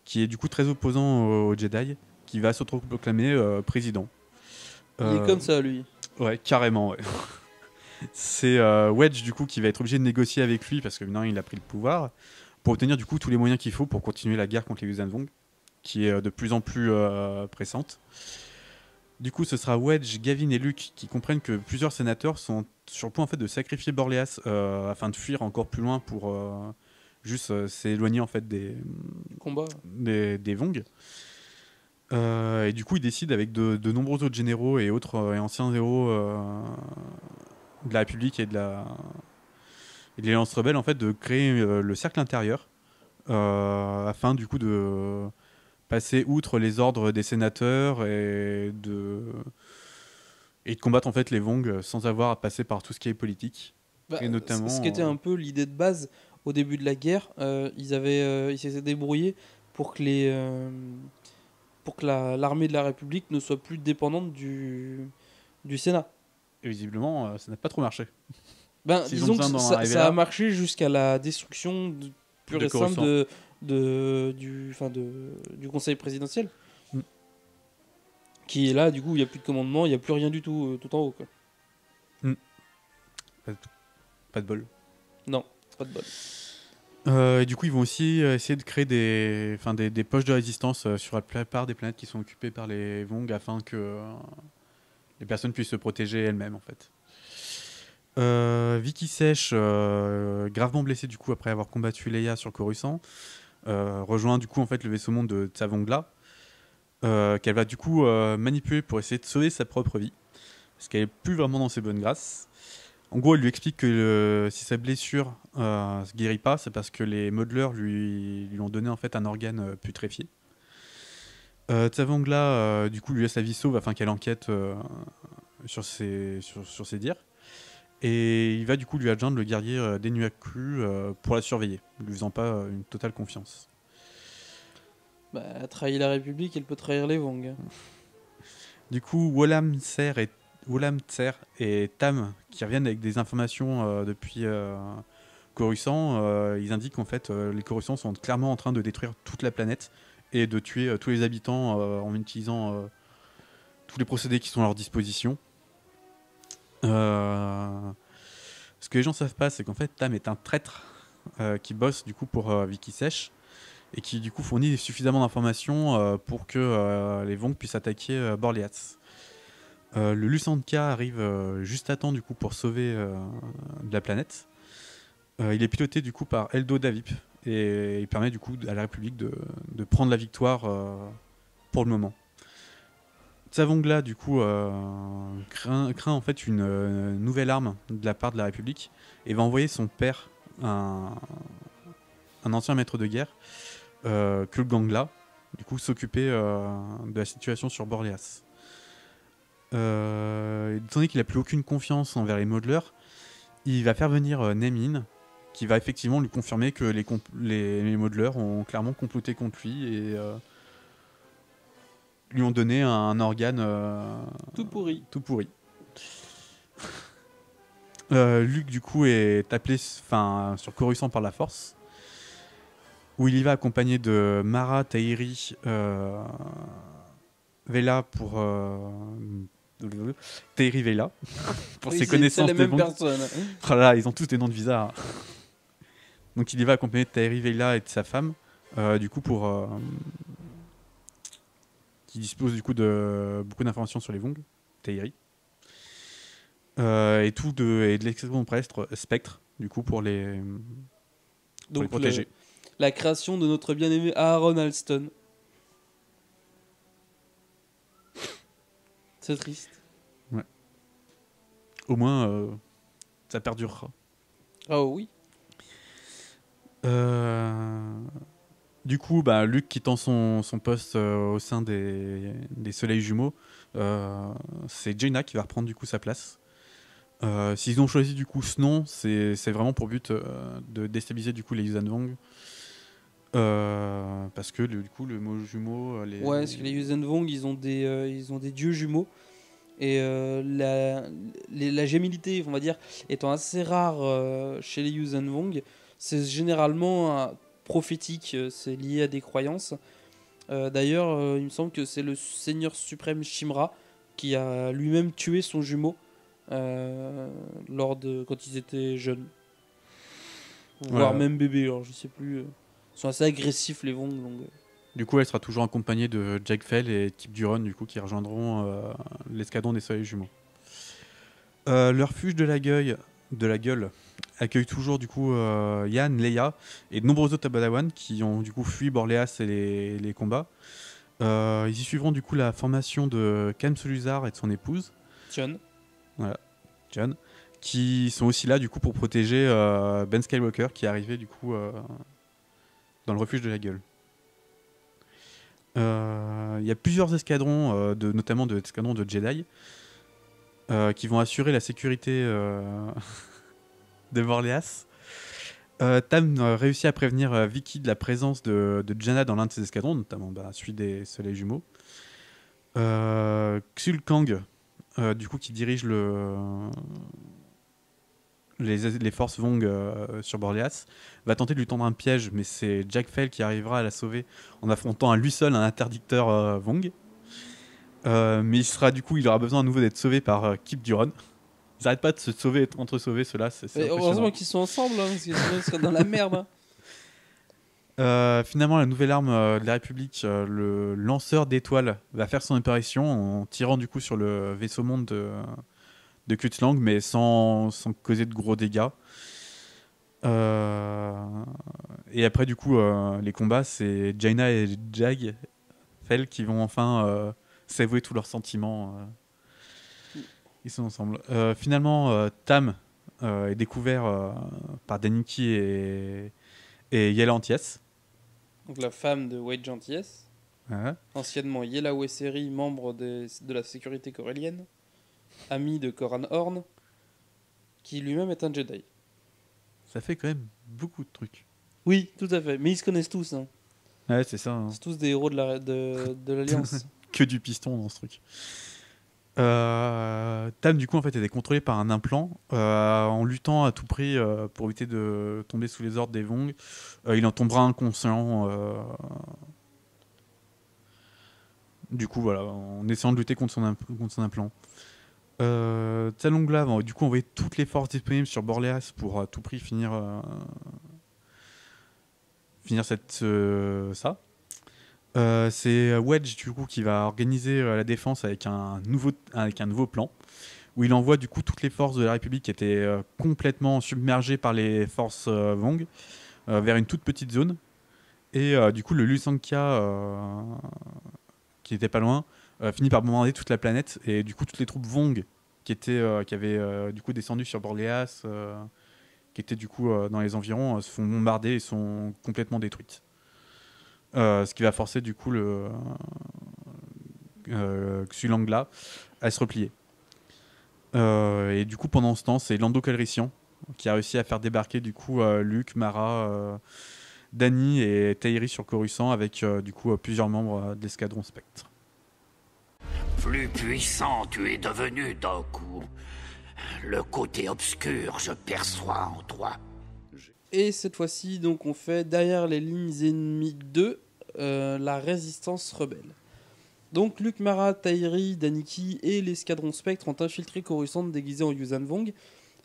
qui est du coup très opposant aux Jedi, qui va s'autoproclamer président. Il est comme ça, lui. Ouais, carrément, ouais. C'est Wedge du coup qui va être obligé de négocier avec lui parce que maintenant il a pris le pouvoir pour obtenir du coup tous les moyens qu'il faut pour continuer la guerre contre les Yuuzhan Vong, qui est de plus en plus pressante. Du coup, ce sera Wedge, Gavin et Luke qui comprennent que plusieurs sénateurs sont sur le point en fait de sacrifier Borléas afin de fuir encore plus loin pour juste s'éloigner en fait des Vong. Et du coup, ils décident avec de nombreux autres généraux et autres et anciens héros de la République et de l'Alliance rebelle en fait de créer le cercle intérieur afin du coup de passer outre les ordres des sénateurs et de combattre en fait les Vong sans avoir à passer par tout ce qui est politique. Et notamment, ce qui était un peu l'idée de base au début de la guerre, ils s'étaient débrouillés pour que l'armée de la République ne soit plus dépendante du Sénat. Et visiblement, ça n'a pas trop marché. Disons que ça a marché jusqu'à la destruction pure et simple du conseil présidentiel. Qui est là, du coup, il n'y a plus de commandement, il n'y a plus rien du tout tout en haut. Quoi. Pas de bol. Non, pas de bol. Et du coup, ils vont aussi essayer de créer des poches de résistance sur la plupart des planètes qui sont occupées par les Vong afin que les personnes puissent se protéger elles-mêmes en fait. Vicky Sèche, gravement blessée du coup après avoir combattu Leia sur Coruscant, rejoint du coup en fait le vaisseau monde de Tsavongla, qu'elle va du coup manipuler pour essayer de sauver sa propre vie, parce qu'elle est plus vraiment dans ses bonnes grâces. En gros, elle lui explique que si sa blessure se guérit pas, c'est parce que les modeleurs lui ont donné en fait un organe putréfié. Tsavongla du coup lui laisse la vie sauve afin qu'elle enquête sur ses dires. Et il va du coup lui adjoindre le guerrier Denuaku pour la surveiller, lui faisant pas une totale confiance. Trahir la République, elle peut trahir les Vong. Du coup, Wolam Tser et Tam, qui reviennent avec des informations depuis Coruscant, ils indiquent qu'en fait les Coruscants sont clairement en train de détruire toute la planète et de tuer tous les habitants en utilisant tous les procédés qui sont à leur disposition. Ce que les gens savent pas, c'est qu'en fait Tam est un traître qui bosse du coup pour Vicky Sèche et qui du coup fournit suffisamment d'informations pour que les Vong puissent attaquer Borléas. Le Lusanka arrive juste à temps du coup pour sauver de la planète. Il est piloté du coup par Eldo Davip et il permet du coup à la République de prendre la victoire pour le moment. Tsavongla du coup craint en fait une nouvelle arme de la part de la République et va envoyer son père, un ancien maître de guerre, Kulg Gangla, du coup s'occuper de la situation sur Borléas. Étant donné qu'il n'a plus aucune confiance envers les modeleurs, il va faire venir Nemin, qui va effectivement lui confirmer que les modeleurs ont clairement comploté contre lui et lui ont donné un organe tout pourri. Luke du coup est appelé sur Coruscant par la Force, où il y va accompagné de Mara, Tahiri, Vela pour Tahiri Vela pour ses connaissances c'est les mêmes personnes. Oh là, ils ont tous des noms de bizarres. Donc il y va accompagné de Tahiri Vela et de sa femme, du coup pour qui dispose du coup de beaucoup d'informations sur les Vong, Tahiri. Et de l'escadron Spectre, du coup, pour les Donc protéger. la création de notre bien-aimé Aaron Alston. C'est triste. Au moins, ça perdurera. Ah oui. Du coup, Luke quittant son poste au sein des Soleils Jumeaux, c'est Jaina qui va reprendre du coup sa place. S'ils ont choisi du coup ce nom, c'est vraiment pour but de déstabiliser du coup les Yuuzhan Vong. Parce que du coup le mot jumeau... Ouais, parce que les Yuuzhan Vong, ils ont des dieux jumeaux. Et la gémilité, on va dire, étant assez rare chez les Yuuzhan Vong, c'est généralement prophétique, c'est lié à des croyances. D'ailleurs, il me semble que c'est le Seigneur suprême Shimra qui a lui-même tué son jumeau quand ils étaient jeunes. Voire même bébés, alors je sais plus. Ils sont assez agressifs les Vong. Donc... Du coup, elle sera toujours accompagnée de Jack Fell et Kip Duron, du coup, qui rejoindront l'escadron des Soleils Jumeaux. Le refuge de la gueule accueille toujours du coup Yann, Leia et de nombreux autres Padawan qui ont du coup fui Borléas et les combats. Ils y suivront du coup la formation de Kalm Soluzar et de son épouse. John, qui sont aussi là du coup pour protéger Ben Skywalker qui est arrivé du coup dans le refuge de la gueule. Il y a plusieurs escadrons, notamment des escadrons de Jedi, qui vont assurer la sécurité de Borléas. Tam réussit à prévenir Vicky de la présence de Jaina dans l'un de ses escadrons, notamment celui des Soleils Jumeaux. Xul Kang, du coup, qui dirige les forces Vong sur Borléas, va tenter de lui tendre un piège, mais c'est Jack Fell qui arrivera à la sauver en affrontant à lui seul un interdicteur Vong. Mais il aura besoin à nouveau d'être sauvé par Kip Duron. Ils n'arrêtent pas de se sauver, entre-sauver ceux-là. C'est heureusement qu'ils sont ensemble, parce que sinon ils seraient dans la merde. Finalement, la nouvelle arme de la République, le lanceur d'étoiles, va faire son apparition en tirant du coup sur le vaisseau monde de Kutlang, mais sans causer de gros dégâts. Et après, du coup, les combats, c'est Jaina et Jag Fell qui vont enfin s'avouer tous leurs sentiments. Ils sont ensemble. Finalement, Tam est découvert par Daniki et Yela Anties. Donc la femme de Wade Genties, anciennement Yela Wesseri, membre de la sécurité corélienne, ami de Coran Horn, qui lui-même est un Jedi. Ça fait quand même beaucoup de trucs. Oui, tout à fait. Mais ils se connaissent tous. Hein. Ouais, c'est ça. Hein. C'est tous des héros de l'Alliance. Que du piston dans ce truc. Tam, du coup, en fait, était contrôlé par un implant. En luttant à tout prix pour éviter de tomber sous les ordres des Vong, il en tombera inconscient. Du coup, voilà, en essayant de lutter contre son implant. Talongla va du coup envoyer toutes les forces disponibles sur Borléas pour à tout prix finir ça. C'est Wedge du coup qui va organiser la défense avec un nouveau plan où il envoie du coup toutes les forces de la République qui étaient complètement submergées par les forces Vong vers une toute petite zone et du coup le Lusankia qui était pas loin finit par bombarder toute la planète et du coup toutes les troupes Vong qui avaient du coup descendu sur Borléas qui étaient du coup dans les environs se font bombarder et sont complètement détruites. Ce qui va forcer du coup le Xulangla à se replier. Et du coup pendant ce temps c'est Lando Calrissian qui a réussi à faire débarquer du coup Luke, Mara, Dany et Tahiri sur Coruscant avec du coup plusieurs membres de l'escadron Spectre. Plus puissant tu es devenu d'un coup. Le côté obscur je perçois en toi. Et cette fois-ci, donc, on fait derrière les lignes ennemies 2, la résistance rebelle. Donc Luke, Mara, Tahiri, Daniki et l'escadron Spectre ont infiltré Coruscant déguisé en Yuuzhan Vong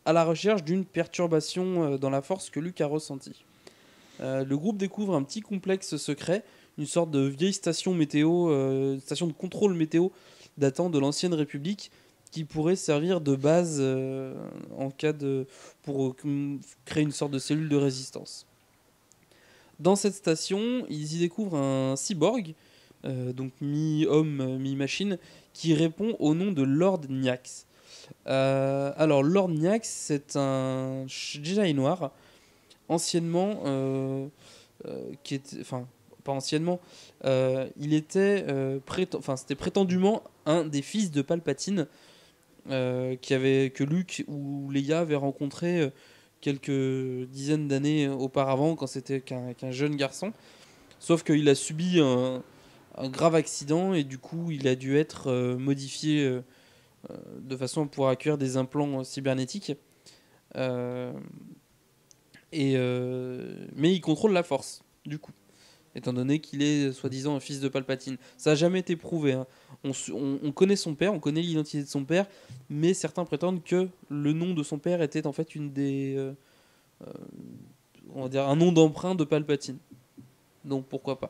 à la recherche d'une perturbation dans la force que Luke a ressentie. Le groupe découvre un petit complexe secret une sorte de vieille station météo, station de contrôle météo datant de l'ancienne République, qui pourrait servir de base en cas pour créer une sorte de cellule de résistance. Dans cette station, ils y découvrent un cyborg, donc mi-homme, mi-machine, qui répond au nom de Lord Nyax. Alors, Lord Nyax, c'est un Jedi noir, anciennement, qui était, enfin, pas anciennement, il était, c'était prétendument un des fils de Palpatine, que Luke ou Leia avaient rencontré quelques dizaines d'années auparavant, quand c'était qu'un jeune garçon. Sauf qu'il a subi un grave accident et du coup, il a dû être modifié de façon à pouvoir accueillir des implants cybernétiques. Mais il contrôle la force, du coup, étant donné qu'il est soi-disant un fils de Palpatine. Ça n'a jamais été prouvé, hein. On connaît son père, on connaît l'identité de son père, mais certains prétendent que le nom de son père était en fait on va dire un nom d'emprunt de Palpatine. Donc pourquoi pas.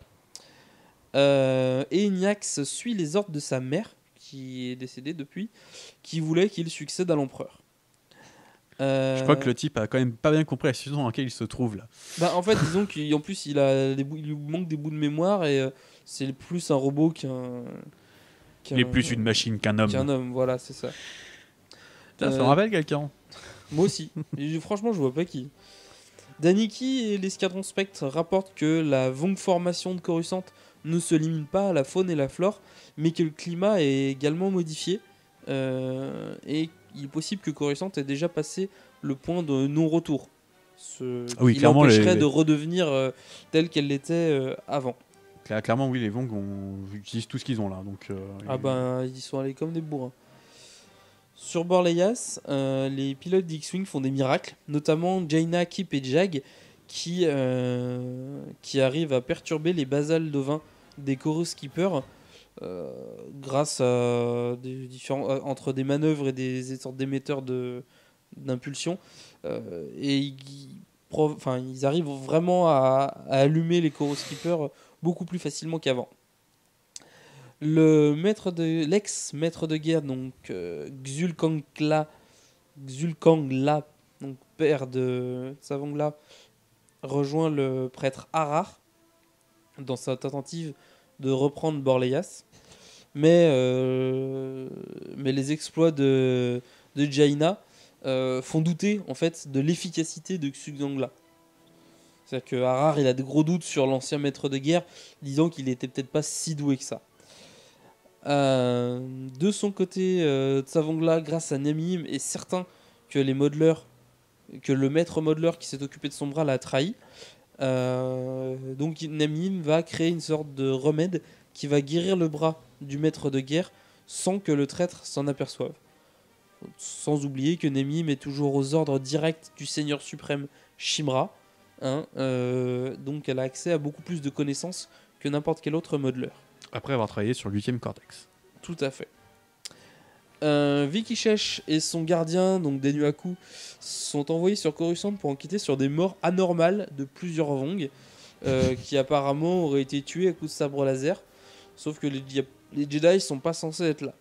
Et Nyax suit les ordres de sa mère, qui est décédée depuis, qui voulait qu'il succède à l'empereur. Je crois que le type a quand même pas bien compris la situation dans laquelle il se trouve là. Bah, en fait, disons qu'en plus, il lui manque des bouts de mémoire et c'est plus un robot Il est plus une machine qu'un homme. Qu'un homme, voilà, c'est ça. Tiens, ça me rappelle quelqu'un. Moi aussi. Et franchement, je vois pas qui. Daniki et l'escadron Spectre rapportent que la longue formation de Coruscant ne se limite pas à la faune et la flore, mais que le climat est également modifié. Et il est possible que Coruscant ait déjà passé le point de non-retour. Qui clairement, l'empêcherait de redevenir telle qu'elle l'était avant. Clairement, oui, les Vong utilisent tout ce qu'ils ont là. Donc, ils sont allés comme des bourrins. Sur Borleias, les pilotes d'X-Wing font des miracles, notamment Jaina, Kip et Jag, qui arrivent à perturber les basales d'ovins des Chorus Keepers grâce à entre des manœuvres et des sortes d'émetteurs d'impulsion. Ils arrivent vraiment à allumer les Chorus Keepers beaucoup plus facilement qu'avant. L'ex-maître de guerre, donc Xul Kangla, donc père de Savongla, rejoint le prêtre Harar dans sa tentative de reprendre Borleias. Mais les exploits de Jaina font douter en fait de l'efficacité de Xul Kangla. C'est-à-dire que Harar, il a des gros doutes sur l'ancien maître de guerre, disant qu'il était peut-être pas si doué que ça. De son côté, Tsavongla, grâce à Namim, est certain que le maître modeleur qui s'est occupé de son bras l'a trahi. Donc Namim va créer une sorte de remède qui va guérir le bras du maître de guerre sans que le traître s'en aperçoive. Sans oublier que Namim est toujours aux ordres directs du Seigneur suprême Shimra. Donc elle a accès à beaucoup plus de connaissances que n'importe quel autre modeleur. Après avoir travaillé sur le 8e Cortex. Tout à fait. Vikichesh et son gardien, donc Denuaku, sont envoyés sur Coruscant pour enquêter sur des morts anormales de plusieurs Vong qui apparemment auraient été tués à coups de sabre laser. Sauf que les Jedi sont pas censés être là.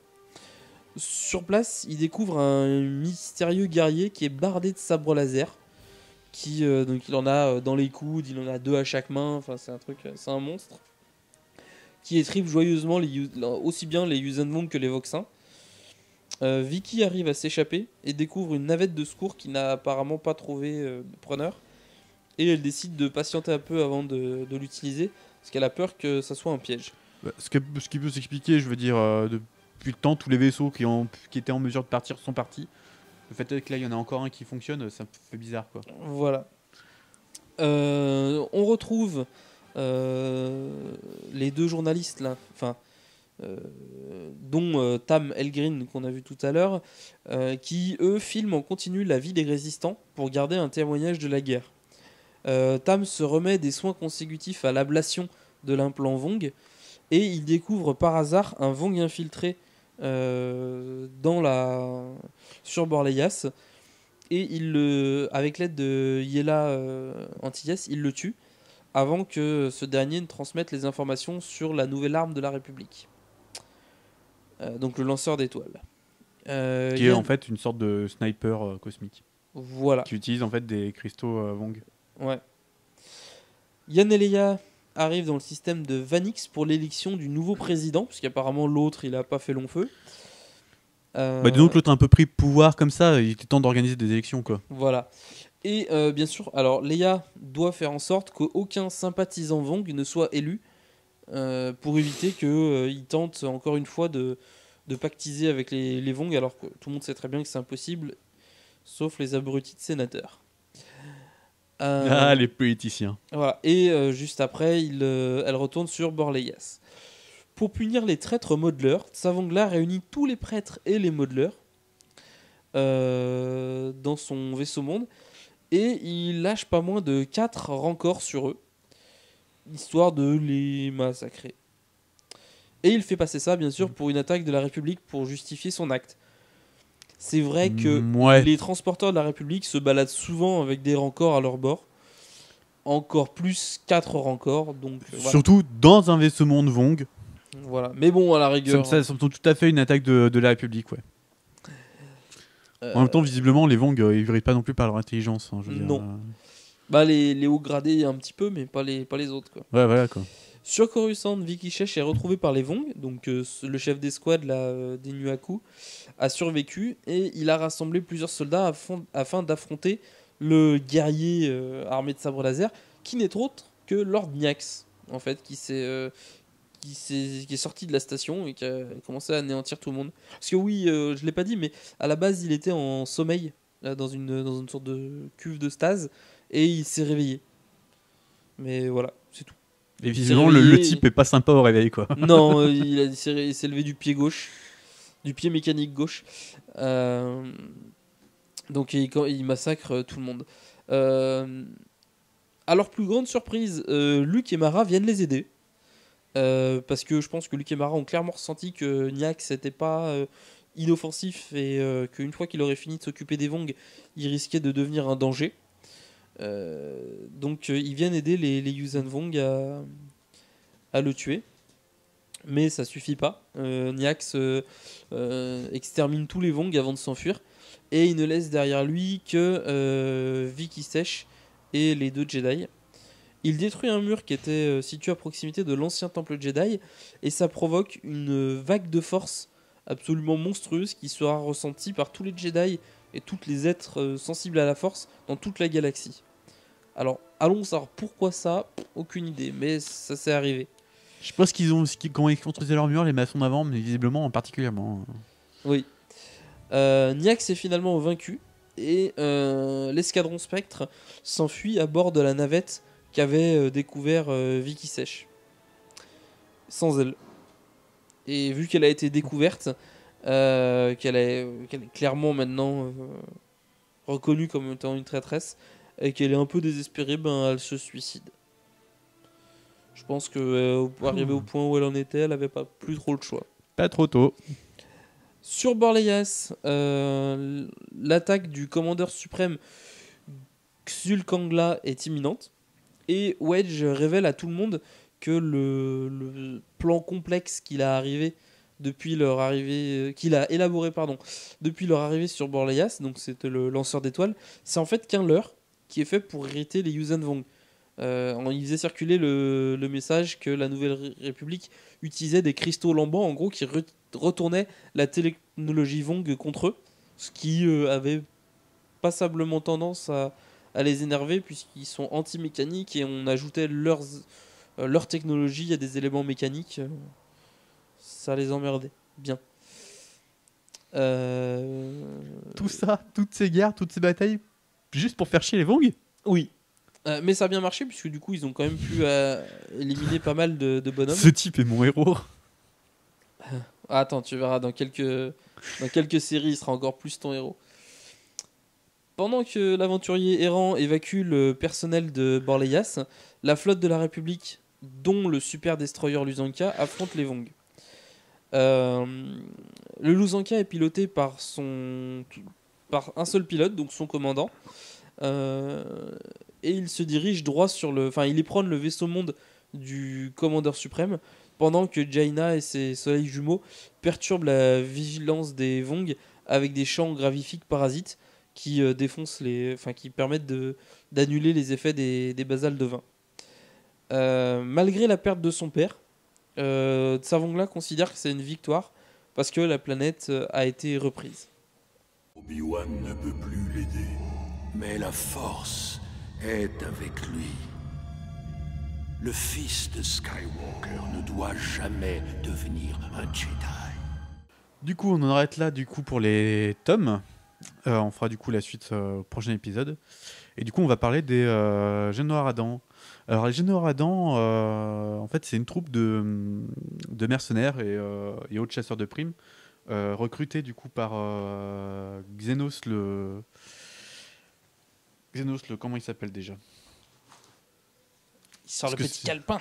Sur place, ils découvrent un mystérieux guerrier qui est bardé de sabres laser. Donc il en a dans les coudes, il en a 2 à chaque main. Enfin, c'est un monstre qui étripe joyeusement aussi bien les Yuuzhan Vong que les Voxins. Vicky arrive à s'échapper et découvre une navette de secours qui n'a apparemment pas trouvé de preneur. Et elle décide de patienter un peu avant de l'utiliser, parce qu'elle a peur que ça soit un piège. Ce qui peut s'expliquer, je veux dire, depuis le temps, tous les vaisseaux qui étaient en mesure de partir sont partis. Le fait est que là, il y en a encore un qui fonctionne, ça me fait bizarre, quoi. Voilà. On retrouve les 2 journalistes là, dont Tam Elgrin qu'on a vu tout à l'heure, qui eux filment en continu la vie des résistants pour garder un témoignage de la guerre. Tam se remet des soins consécutifs à l'ablation de l'implant Vong et il découvre par hasard un Vong infiltré sur Borleias et avec l'aide de Yela Antilles, il le tue avant que ce dernier ne transmette les informations sur la nouvelle arme de la République. Donc le lanceur d'étoiles. Qui est en fait une sorte de sniper cosmique. Voilà. Qui utilise en fait des cristaux Vong. Ouais. Yann et Leia arrivent dans le système de Vanix pour l'élection du nouveau président, puisqu'apparemment l'autre il a pas fait long feu. Disons que l'autre a un peu pris pouvoir comme ça, il était temps d'organiser des élections quoi. Voilà. Et bien sûr, alors Leia doit faire en sorte qu'aucun sympathisant Vong ne soit élu pour éviter qu'il tente encore une fois de pactiser avec les Vong, alors que tout le monde sait très bien que c'est impossible, sauf les abrutis de sénateurs. Les politiciens. Voilà. Et juste après, elle retourne sur Borleias. Pour punir les traîtres modeleurs, Tsavangla réunit tous les prêtres et les modeleurs dans son vaisseau monde et il lâche pas moins de 4 rancors sur eux, histoire de les massacrer. Et il fait passer ça, bien sûr, pour une attaque de la République pour justifier son acte. C'est vrai que les transporteurs de la République se baladent souvent avec des rancors à leur bord. Encore plus 4 rancors. Donc, voilà. Surtout dans un vaisseau monde Vong. Voilà. Mais bon, à la rigueur. Ça semble tout à fait une attaque de la République, ouais. En même temps, visiblement, les Vong, ils ne pas non plus par leur intelligence. Hein, je veux non. Dire, les hauts gradés un petit peu, mais pas les autres. Quoi. Ouais, voilà quoi. Sur Coruscant, Vicky Shesh est retrouvé par les Vong, donc le chef d'escouade des Nuaku a survécu et il a rassemblé plusieurs soldats afin d'affronter le guerrier armé de sabre laser, qui n'est autre que Lord Nyax, en fait, qui est sorti de la station et qui a commencé à anéantir tout le monde. Parce que oui, je l'ai pas dit, mais à la base, il était en sommeil dans une sorte de cuve de stase et il s'est réveillé. Mais voilà, c'est tout. Et visiblement, le type est pas sympa au réveil, quoi. Non, il s'est levé du pied gauche, du pied mécanique gauche. Donc il massacre tout le monde. À leur plus grande surprise, Luke et Mara viennent les aider. Parce que je pense que Luke et Mara ont clairement ressenti que Nyax n'était pas inoffensif et qu'une fois qu'il aurait fini de s'occuper des Vong, il risquait de devenir un danger. Donc ils viennent aider les Yuuzhan Vong à le tuer, mais ça suffit pas. Nyax extermine tous les Vong avant de s'enfuir et il ne laisse derrière lui que Vicky Shesh et les 2 Jedi. Il détruit un mur qui était situé à proximité de l'ancien temple Jedi et ça provoque une vague de force absolument monstrueuse qui sera ressentie par tous les Jedi et tous les êtres sensibles à la force dans toute la galaxie. Alors, allons savoir pourquoi ça, aucune idée, mais ça s'est arrivé. Je sais pas comment ils construisaient leur mur, les maçons d'avant, mais visiblement particulièrement. Oui. Nyax est finalement vaincu et l'escadron Spectre s'enfuit à bord de la navette qu'avait découvert Vicky Shesh. Sans elle. Et vu qu'elle a été découverte, qu'elle est clairement maintenant reconnue comme étant une traîtresse, et qu'elle est un peu désespérée, elle se suicide. Je pense que arrivé au point où elle en était, elle avait pas plus trop le choix. Pas trop tôt. Sur Borleias, l'attaque du commandeur suprême Xul Kangla est imminente et Wedge révèle à tout le monde que le plan complexe qu'il a élaboré depuis leur arrivée sur Borleias, donc c'était le lanceur d'étoiles, c'est en fait qu'un leurre qui est fait pour irriter les Yuuzhan Vong. Il faisait circuler le message que la Nouvelle République utilisait des cristaux lambants, en gros, qui retournaient la technologie Vong contre eux, ce qui avait passablement tendance à les énerver, puisqu'ils sont anti-mécaniques et on ajoutait leur technologie à des éléments mécaniques. Ça les emmerdait. Bien. Tout ça, toutes ces guerres, toutes ces batailles, juste pour faire chier les Vong ? Oui. Mais ça a bien marché, puisque du coup, ils ont quand même pu éliminer pas mal de bonhommes. Ce type est mon héros. Attends, tu verras, dans quelques séries, il sera encore plus ton héros. Pendant que l'aventurier errant évacue le personnel de Borleias, la flotte de la République, dont le super destroyer Luzanka, affronte les Vong. Le Luzanka est piloté par un seul pilote, donc son commandant. et il se dirige droit sur le... Enfin, il éprône le vaisseau monde du commandeur suprême, pendant que Jaina et ses soleils jumeaux perturbent la vigilance des Vong avec des champs gravifiques parasites qui défoncent les... Enfin, qui permettent d'annuler les effets des basales de vin. Malgré la perte de son père, Tsavongla considère que c'est une victoire parce que la planète a été reprise. Obi-Wan ne peut plus l'aider, mais la Force est avec lui. Le fils de Skywalker ne doit jamais devenir un Jedi. Du coup, on en arrête là du coup pour les tomes. On fera du coup la suite au prochain épisode. Et du coup, on va parler des Génois Ardents. Alors, les Génois Ardents, en fait, c'est une troupe de mercenaires et autres chasseurs de primes, recrutés du coup par Xenos le... Comment il s'appelle déjà? Il sort Parce le que petit c'est- calepin.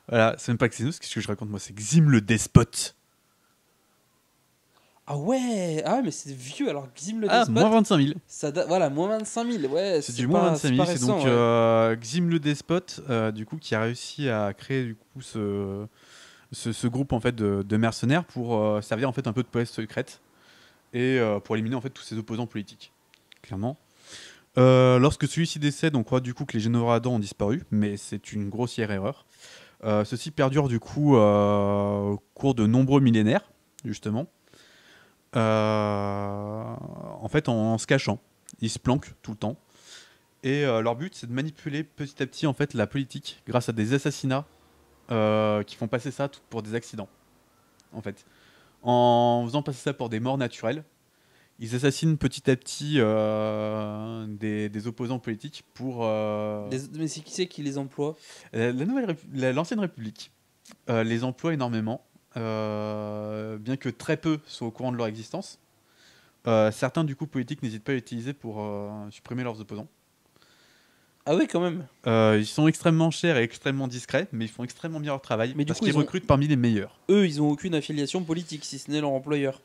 Voilà, c'est même pas Xenos, qu'est-ce que je raconte moi? C'est Xim le despote. Ah ouais, mais c'est vieux alors Xim le Ah, Despote. moins 25 000. Ça voilà, moins 25 000. Ouais, C'est du moins 25 000, pas c'est récent, donc ouais. Xim le despote, du coup, qui a réussi à créer du coup ce groupe en fait de mercenaires pour servir en fait un peu de police secrète et pour éliminer en fait tous ses opposants politiques, clairement. Lorsque celui-ci décède, on croit du coup que les Génois Ardents ont disparu, mais c'est une grossière erreur. Ceci perdure du coup au cours de nombreux millénaires, justement. En fait, en se cachant, ils se planquent tout le temps. Et leur but, c'est de manipuler petit à petit en fait la politique grâce à des assassinats qui font passer ça pour des accidents. En fait, en faisant passer ça pour des morts naturelles, ils assassinent petit à petit des opposants politiques pour Mais c'est qui c'est qui les emploie? l'ancienne République les emploie énormément, bien que très peu soient au courant de leur existence. Certains du coup politiques n'hésitent pas à l'utiliser pour supprimer leurs opposants. Ah ouais, quand même. Ils sont extrêmement chers et extrêmement discrets, mais ils font extrêmement bien leur travail Mais du parce coup, qu'ils ils ont- recrutent parmi les meilleurs. Eux, ils ont aucune affiliation politique si ce n'est leur employeur.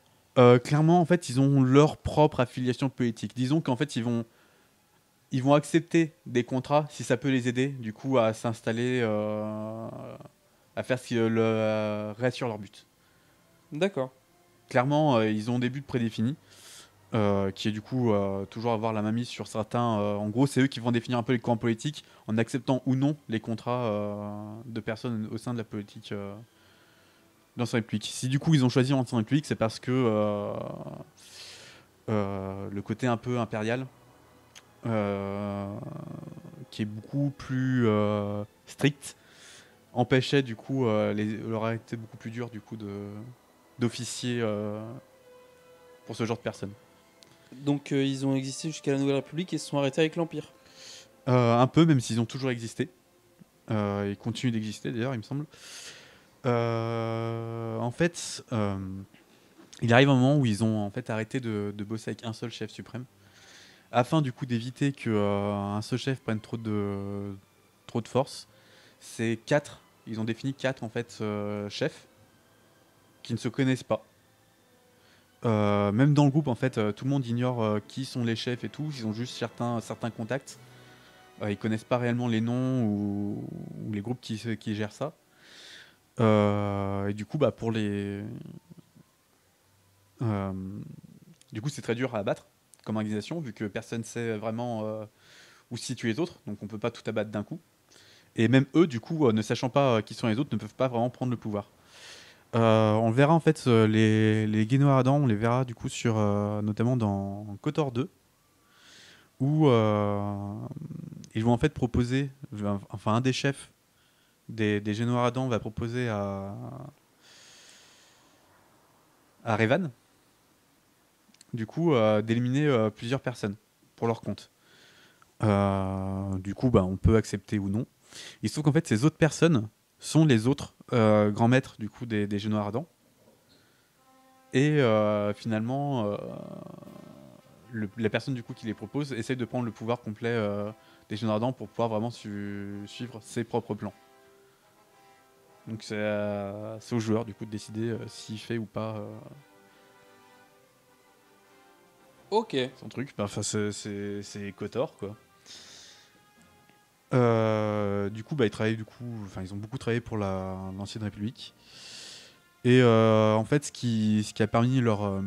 Clairement, en fait, ils ont leur propre affiliation politique. Disons qu'en fait, ils vont accepter des contrats si ça peut les aider, du coup, à s'installer, à faire ce qui reste sur leur but. D'accord. Clairement, ils ont des buts prédéfinis, qui est du coup toujours avoir la mainmise sur certains. En gros, c'est eux qui vont définir un peu les camps politiques en acceptant ou non les contrats de personnes au sein de la politique d'Ancienne République. Si du coup ils ont choisi Ancienne République, c'est parce que le côté un peu impérial, qui est beaucoup plus strict, empêchait du coup leur été beaucoup plus dur du coup d'officier pour ce genre de personnes. Donc ils ont existé jusqu'à la Nouvelle République et se sont arrêtés avec l'Empire. Un peu, même s'ils ont toujours existé. Ils continuent d'exister d'ailleurs, il me semble. En fait, il arrive un moment où ils ont en fait arrêté de bosser avec un seul chef suprême, afin du coup d'éviter que un seul chef prenne trop de force. C'est 4, ils ont défini 4 en fait chefs qui ne se connaissent pas. Même dans le groupe, en fait, tout le monde ignore qui sont les chefs et tout. Ils ont juste certains contacts. Ils connaissent pas réellement les noms ou les groupes qui gèrent ça. Et du coup, bah, pour les... du coup, c'est très dur à abattre comme organisation, vu que personne ne sait vraiment où se situent les autres. Donc on peut pas tout abattre d'un coup. Et même eux, du coup, ne sachant pas qui sont les autres, ne peuvent pas vraiment prendre le pouvoir. On verra en fait les Génois Ardents, on les verra du coup sur notamment dans KOTOR 2, où ils vont en fait proposer, enfin un des chefs des Génois Ardents va proposer à Revan, du coup d'éliminer plusieurs personnes pour leur compte. Du coup, bah, on peut accepter ou non. Il se trouve qu'en fait ces autres personnes sont les autres grands maîtres du coup des Génois Ardents. Et finalement, la personne du coup qui les propose essaye de prendre le pouvoir complet des Génois Ardents pour pouvoir vraiment suivre ses propres plans. Donc c'est au joueur du coup de décider s'il fait ou pas Ok. son truc. Enfin, c'est KOTOR quoi. Du coup, ils travaillent ils ont beaucoup travaillé pour l'ancienne République. Et en fait, ce qui a permis leur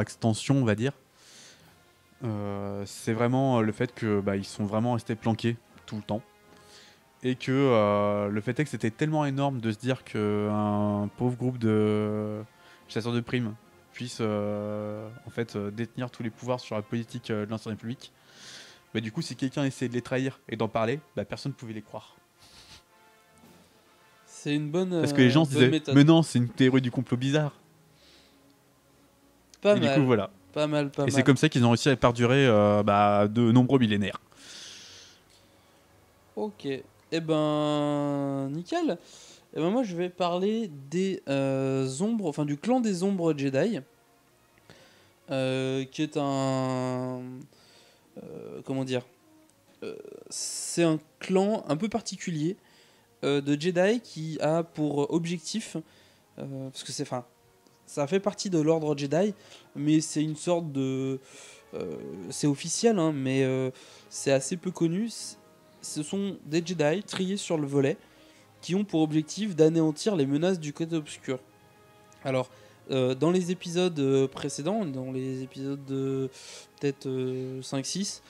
extension, on va dire, c'est vraiment le fait que ils sont vraiment restés planqués tout le temps. Et que le fait est que c'était tellement énorme de se dire qu'un pauvre groupe de chasseurs de primes puisse détenir tous les pouvoirs sur la politique de l'ancienne République. Du coup, si quelqu'un essayait de les trahir et d'en parler, personne ne pouvait les croire. C'est une bonne Parce que les gens se disaient méthode. mais non, c'est une théorie du complot bizarre. Pas Et mal. du coup, voilà. Pas mal. Et c'est comme ça qu'ils ont réussi à perdurer de nombreux millénaires. Ok. Nickel. Moi, je vais parler des ombres, enfin du clan des ombres Jedi, qui est un, comment dire, c'est un clan un peu particulier de Jedi qui a pour objectif, parce que ça fait partie de l'ordre Jedi, mais c'est une sorte de, c'est officiel, hein, mais c'est assez peu connu. Ce sont des Jedi triés sur le volet qui ont pour objectif d'anéantir les menaces du côté obscur. Alors, dans les épisodes précédents, dans les épisodes de peut-être 5-6,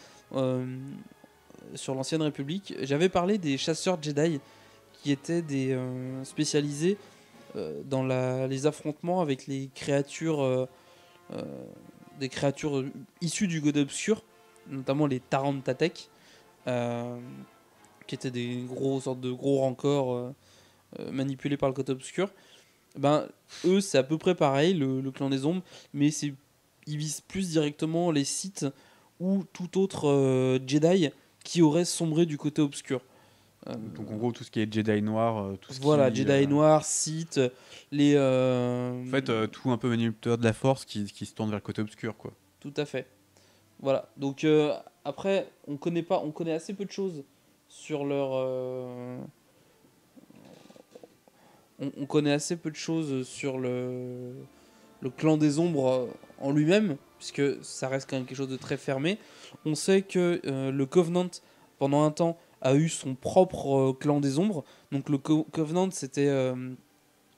sur l'Ancienne République, j'avais parlé des chasseurs Jedi qui étaient des spécialisés dans les affrontements avec les créatures, des créatures issues du côté obscur, notamment les Tarantatek. Qui étaient des sortes de gros rancors manipulés par le côté obscur. Eux, c'est à peu près pareil, le clan des ombres, mais ils visent plus directement les Sith ou tout autre Jedi qui aurait sombré du côté obscur. Donc en gros, tout ce qui est Jedi noir, Jedi noir, Sith, les... En fait, tout un peu manipulateur de la force qui se tourne vers le côté obscur, quoi. Tout à fait. Voilà. Donc après, on connaît assez peu de choses sur leur. On connaît assez peu de choses sur le clan des ombres en lui-même, puisque ça reste quand même quelque chose de très fermé. On sait que le Covenant, pendant un temps, a eu son propre clan des ombres. Donc le Covenant, c'était une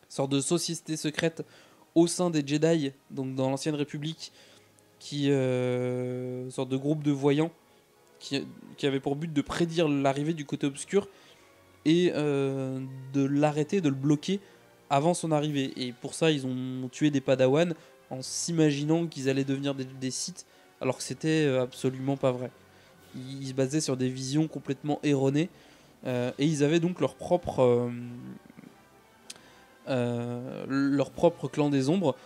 sorte de société secrète au sein des Jedi, donc dans l'Ancienne République, une sorte de groupe de voyants qui avait pour but de prédire l'arrivée du côté obscur et de l'arrêter, de le bloquer avant son arrivée. Et pour ça, ils ont tué des Padawan en s'imaginant qu'ils allaient devenir des Sith, alors que c'était absolument pas vrai. Ils se basaient sur des visions complètement erronées, et ils avaient donc leur propre clan des ombres,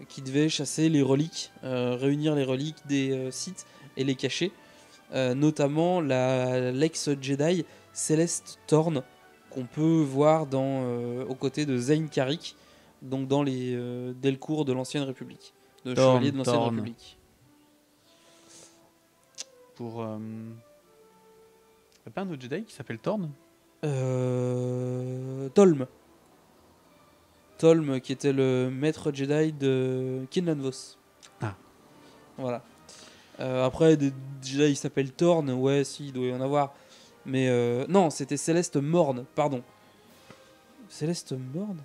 qui devait chasser les reliques, réunir les reliques des Sith et les cacher. Notamment l'ex-Jedi Céleste Thorn, qu'on peut voir aux côtés de Zayne Carrick, donc dans les Delcourt de l'Ancienne République, de Chevalier de l'Ancienne République. Pour... Y'a pas un autre Jedi qui s'appelle Thorn ? Tolm. Tolm, qui était le maître Jedi de Kinlan Vos. Ah. Voilà. Après, des Jedi qui s'appellent Thorn, ouais, si, il doit y en avoir. Mais non, c'était Céleste Morne, pardon. Céleste Morne ?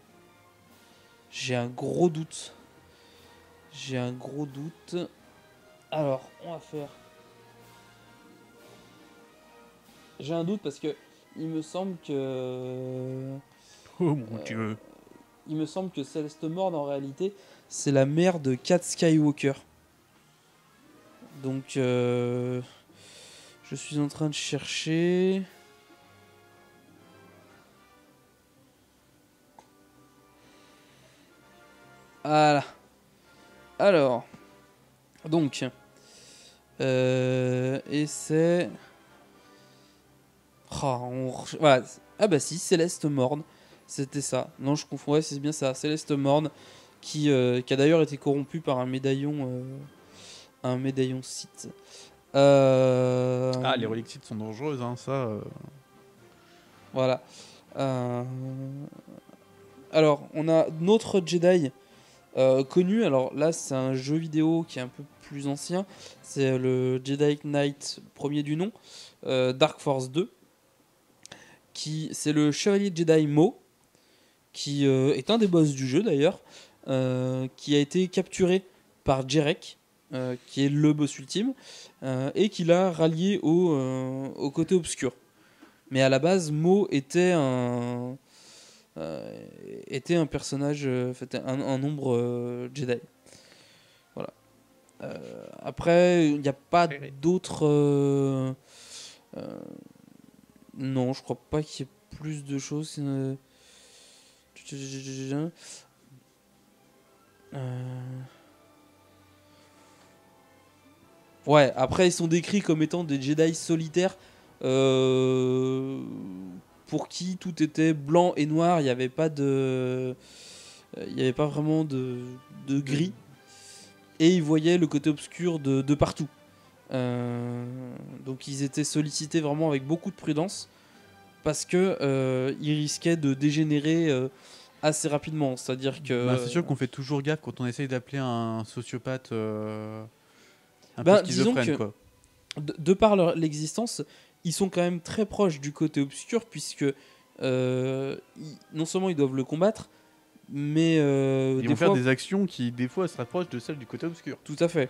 J'ai un gros doute. Alors, on va faire... J'ai un doute parce que il me semble que... Oh mon Dieu. Il me semble que Céleste Morne, en réalité, c'est la mère de Kat Skywalker. Donc, je suis en train de chercher... Voilà. Alors, donc, et c'est... Voilà. Ah bah si, Céleste Morne, c'était ça. Non, je confonds, ouais, c'est bien ça. Céleste Morne, qui a d'ailleurs été corrompu par un médaillon Sith. Ah, les reliques Sith sont dangereuses, hein, ça... Voilà. Alors, on a notre Jedi connu. Alors là, c'est un jeu vidéo qui est un peu plus ancien. C'est le Jedi Knight premier du nom, Dark Force 2. C'est le chevalier Jedi Maul, qui est un des boss du jeu d'ailleurs, qui a été capturé par Jerek, qui est le boss ultime, et qui l'a rallié au côté obscur. Mais à la base, Maul était un personnage, un ombre Jedi. Voilà. Après, il n'y a pas d'autres. Non, je crois pas qu'il y ait plus de choses. Ouais, après ils sont décrits comme étant des Jedi solitaires pour qui tout était blanc et noir, il n'y avait pas vraiment de gris, et ils voyaient le côté obscur de partout. Donc ils étaient sollicités vraiment avec beaucoup de prudence parce que ils risquaient de dégénérer assez rapidement. C'est-à-dire que c'est sûr qu'on fait toujours gaffe quand on essaye d'appeler un sociopathe un peu schizophrène, quoi. De par l'existence, ils sont quand même très proches du côté obscur, puisque non seulement ils doivent le combattre, mais ils vont faire des actions qui des fois se rapprochent de celles du côté obscur. Tout à fait.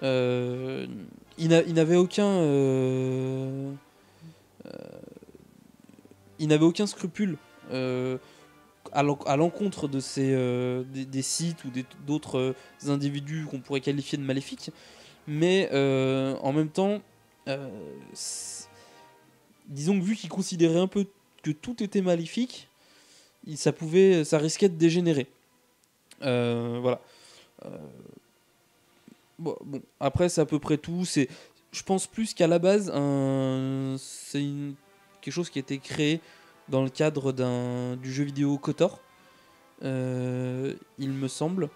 Il n'avait aucun scrupule à l'encontre de des Sith ou d'autres individus qu'on pourrait qualifier de maléfiques, mais en même temps, disons que vu qu'ils considéraient un peu que tout était maléfique, ça risquait de dégénérer. Voilà. Bon, après c'est à peu près tout. Je pense plus qu'à la base c'est quelque chose qui a été créé dans le cadre du jeu vidéo KOTOR, il me semble.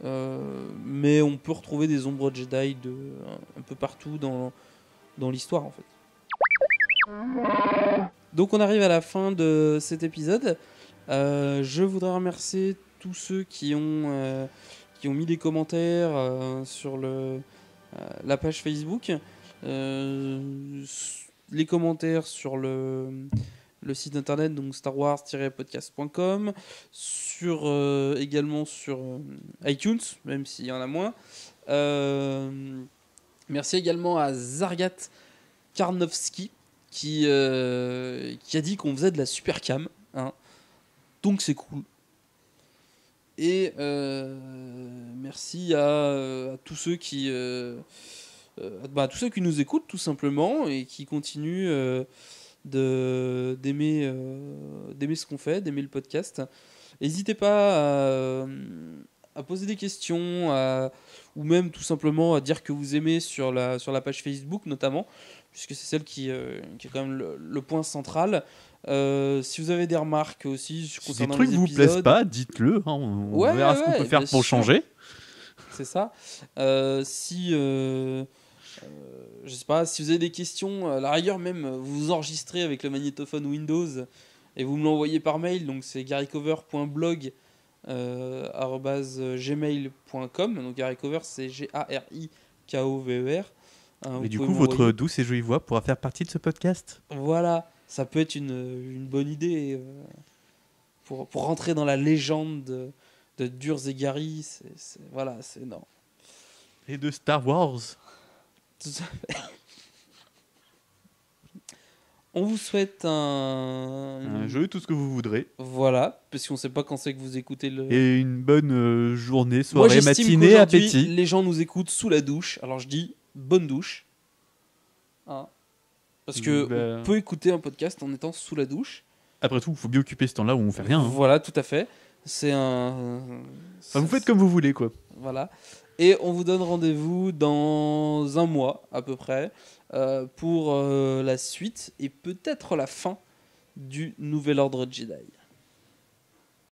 Mais on peut retrouver des ombres Jedi un peu partout dans l'histoire en fait. Donc on arrive à la fin de cet épisode. Je voudrais remercier tous ceux qui ont mis des commentaires sur la page Facebook, les commentaires sur le site internet, donc starwars-podcast.com, également sur iTunes, même s'il y en a moins. Merci également à Zargat Karnowski qui a dit qu'on faisait de la super cam, hein. Donc c'est cool. Et merci à tous ceux qui tous ceux qui nous écoutent tout simplement et qui continuent d'aimer ce qu'on fait, d'aimer le podcast. N'hésitez pas à poser des questions, ou même tout simplement à dire que vous aimez sur la page Facebook notamment, puisque c'est celle qui est quand même le point central. Si vous avez des remarques aussi concernant les épisodes, si des trucs vous plaisent pas, dites-le, hein, on verra ce qu'on peut faire pour changer. C'est ça. Je sais pas, si vous avez des questions, à la rigueur même, vous vous enregistrez avec le magnétophone Windows et vous me l'envoyez par mail, donc c'est garycover.blog@gmail.com. Donc garycover c'est GARIKOVER. Et du coup, votre douce et jolie voix pourra faire partie de ce podcast. Voilà, ça peut être une bonne idée pour rentrer dans la légende de Durs et Gary. Voilà, c'est énorme. Et de Star Wars. Tout à fait. On vous souhaite un jeu, tout ce que vous voudrez. Voilà, parce qu'on ne sait pas quand c'est que vous écoutez Et une bonne journée, soirée, matinée, appétit. Les gens nous écoutent sous la douche, alors je dis bonne douche. Hein, parce que on peut écouter un podcast en étant sous la douche. Après tout, il faut bien occuper ce temps-là où on fait rien. Hein. Voilà, tout à fait. Vous faites comme vous voulez, quoi. Voilà. Et on vous donne rendez-vous dans un mois à peu près pour la suite et peut-être la fin du Nouvel Ordre Jedi.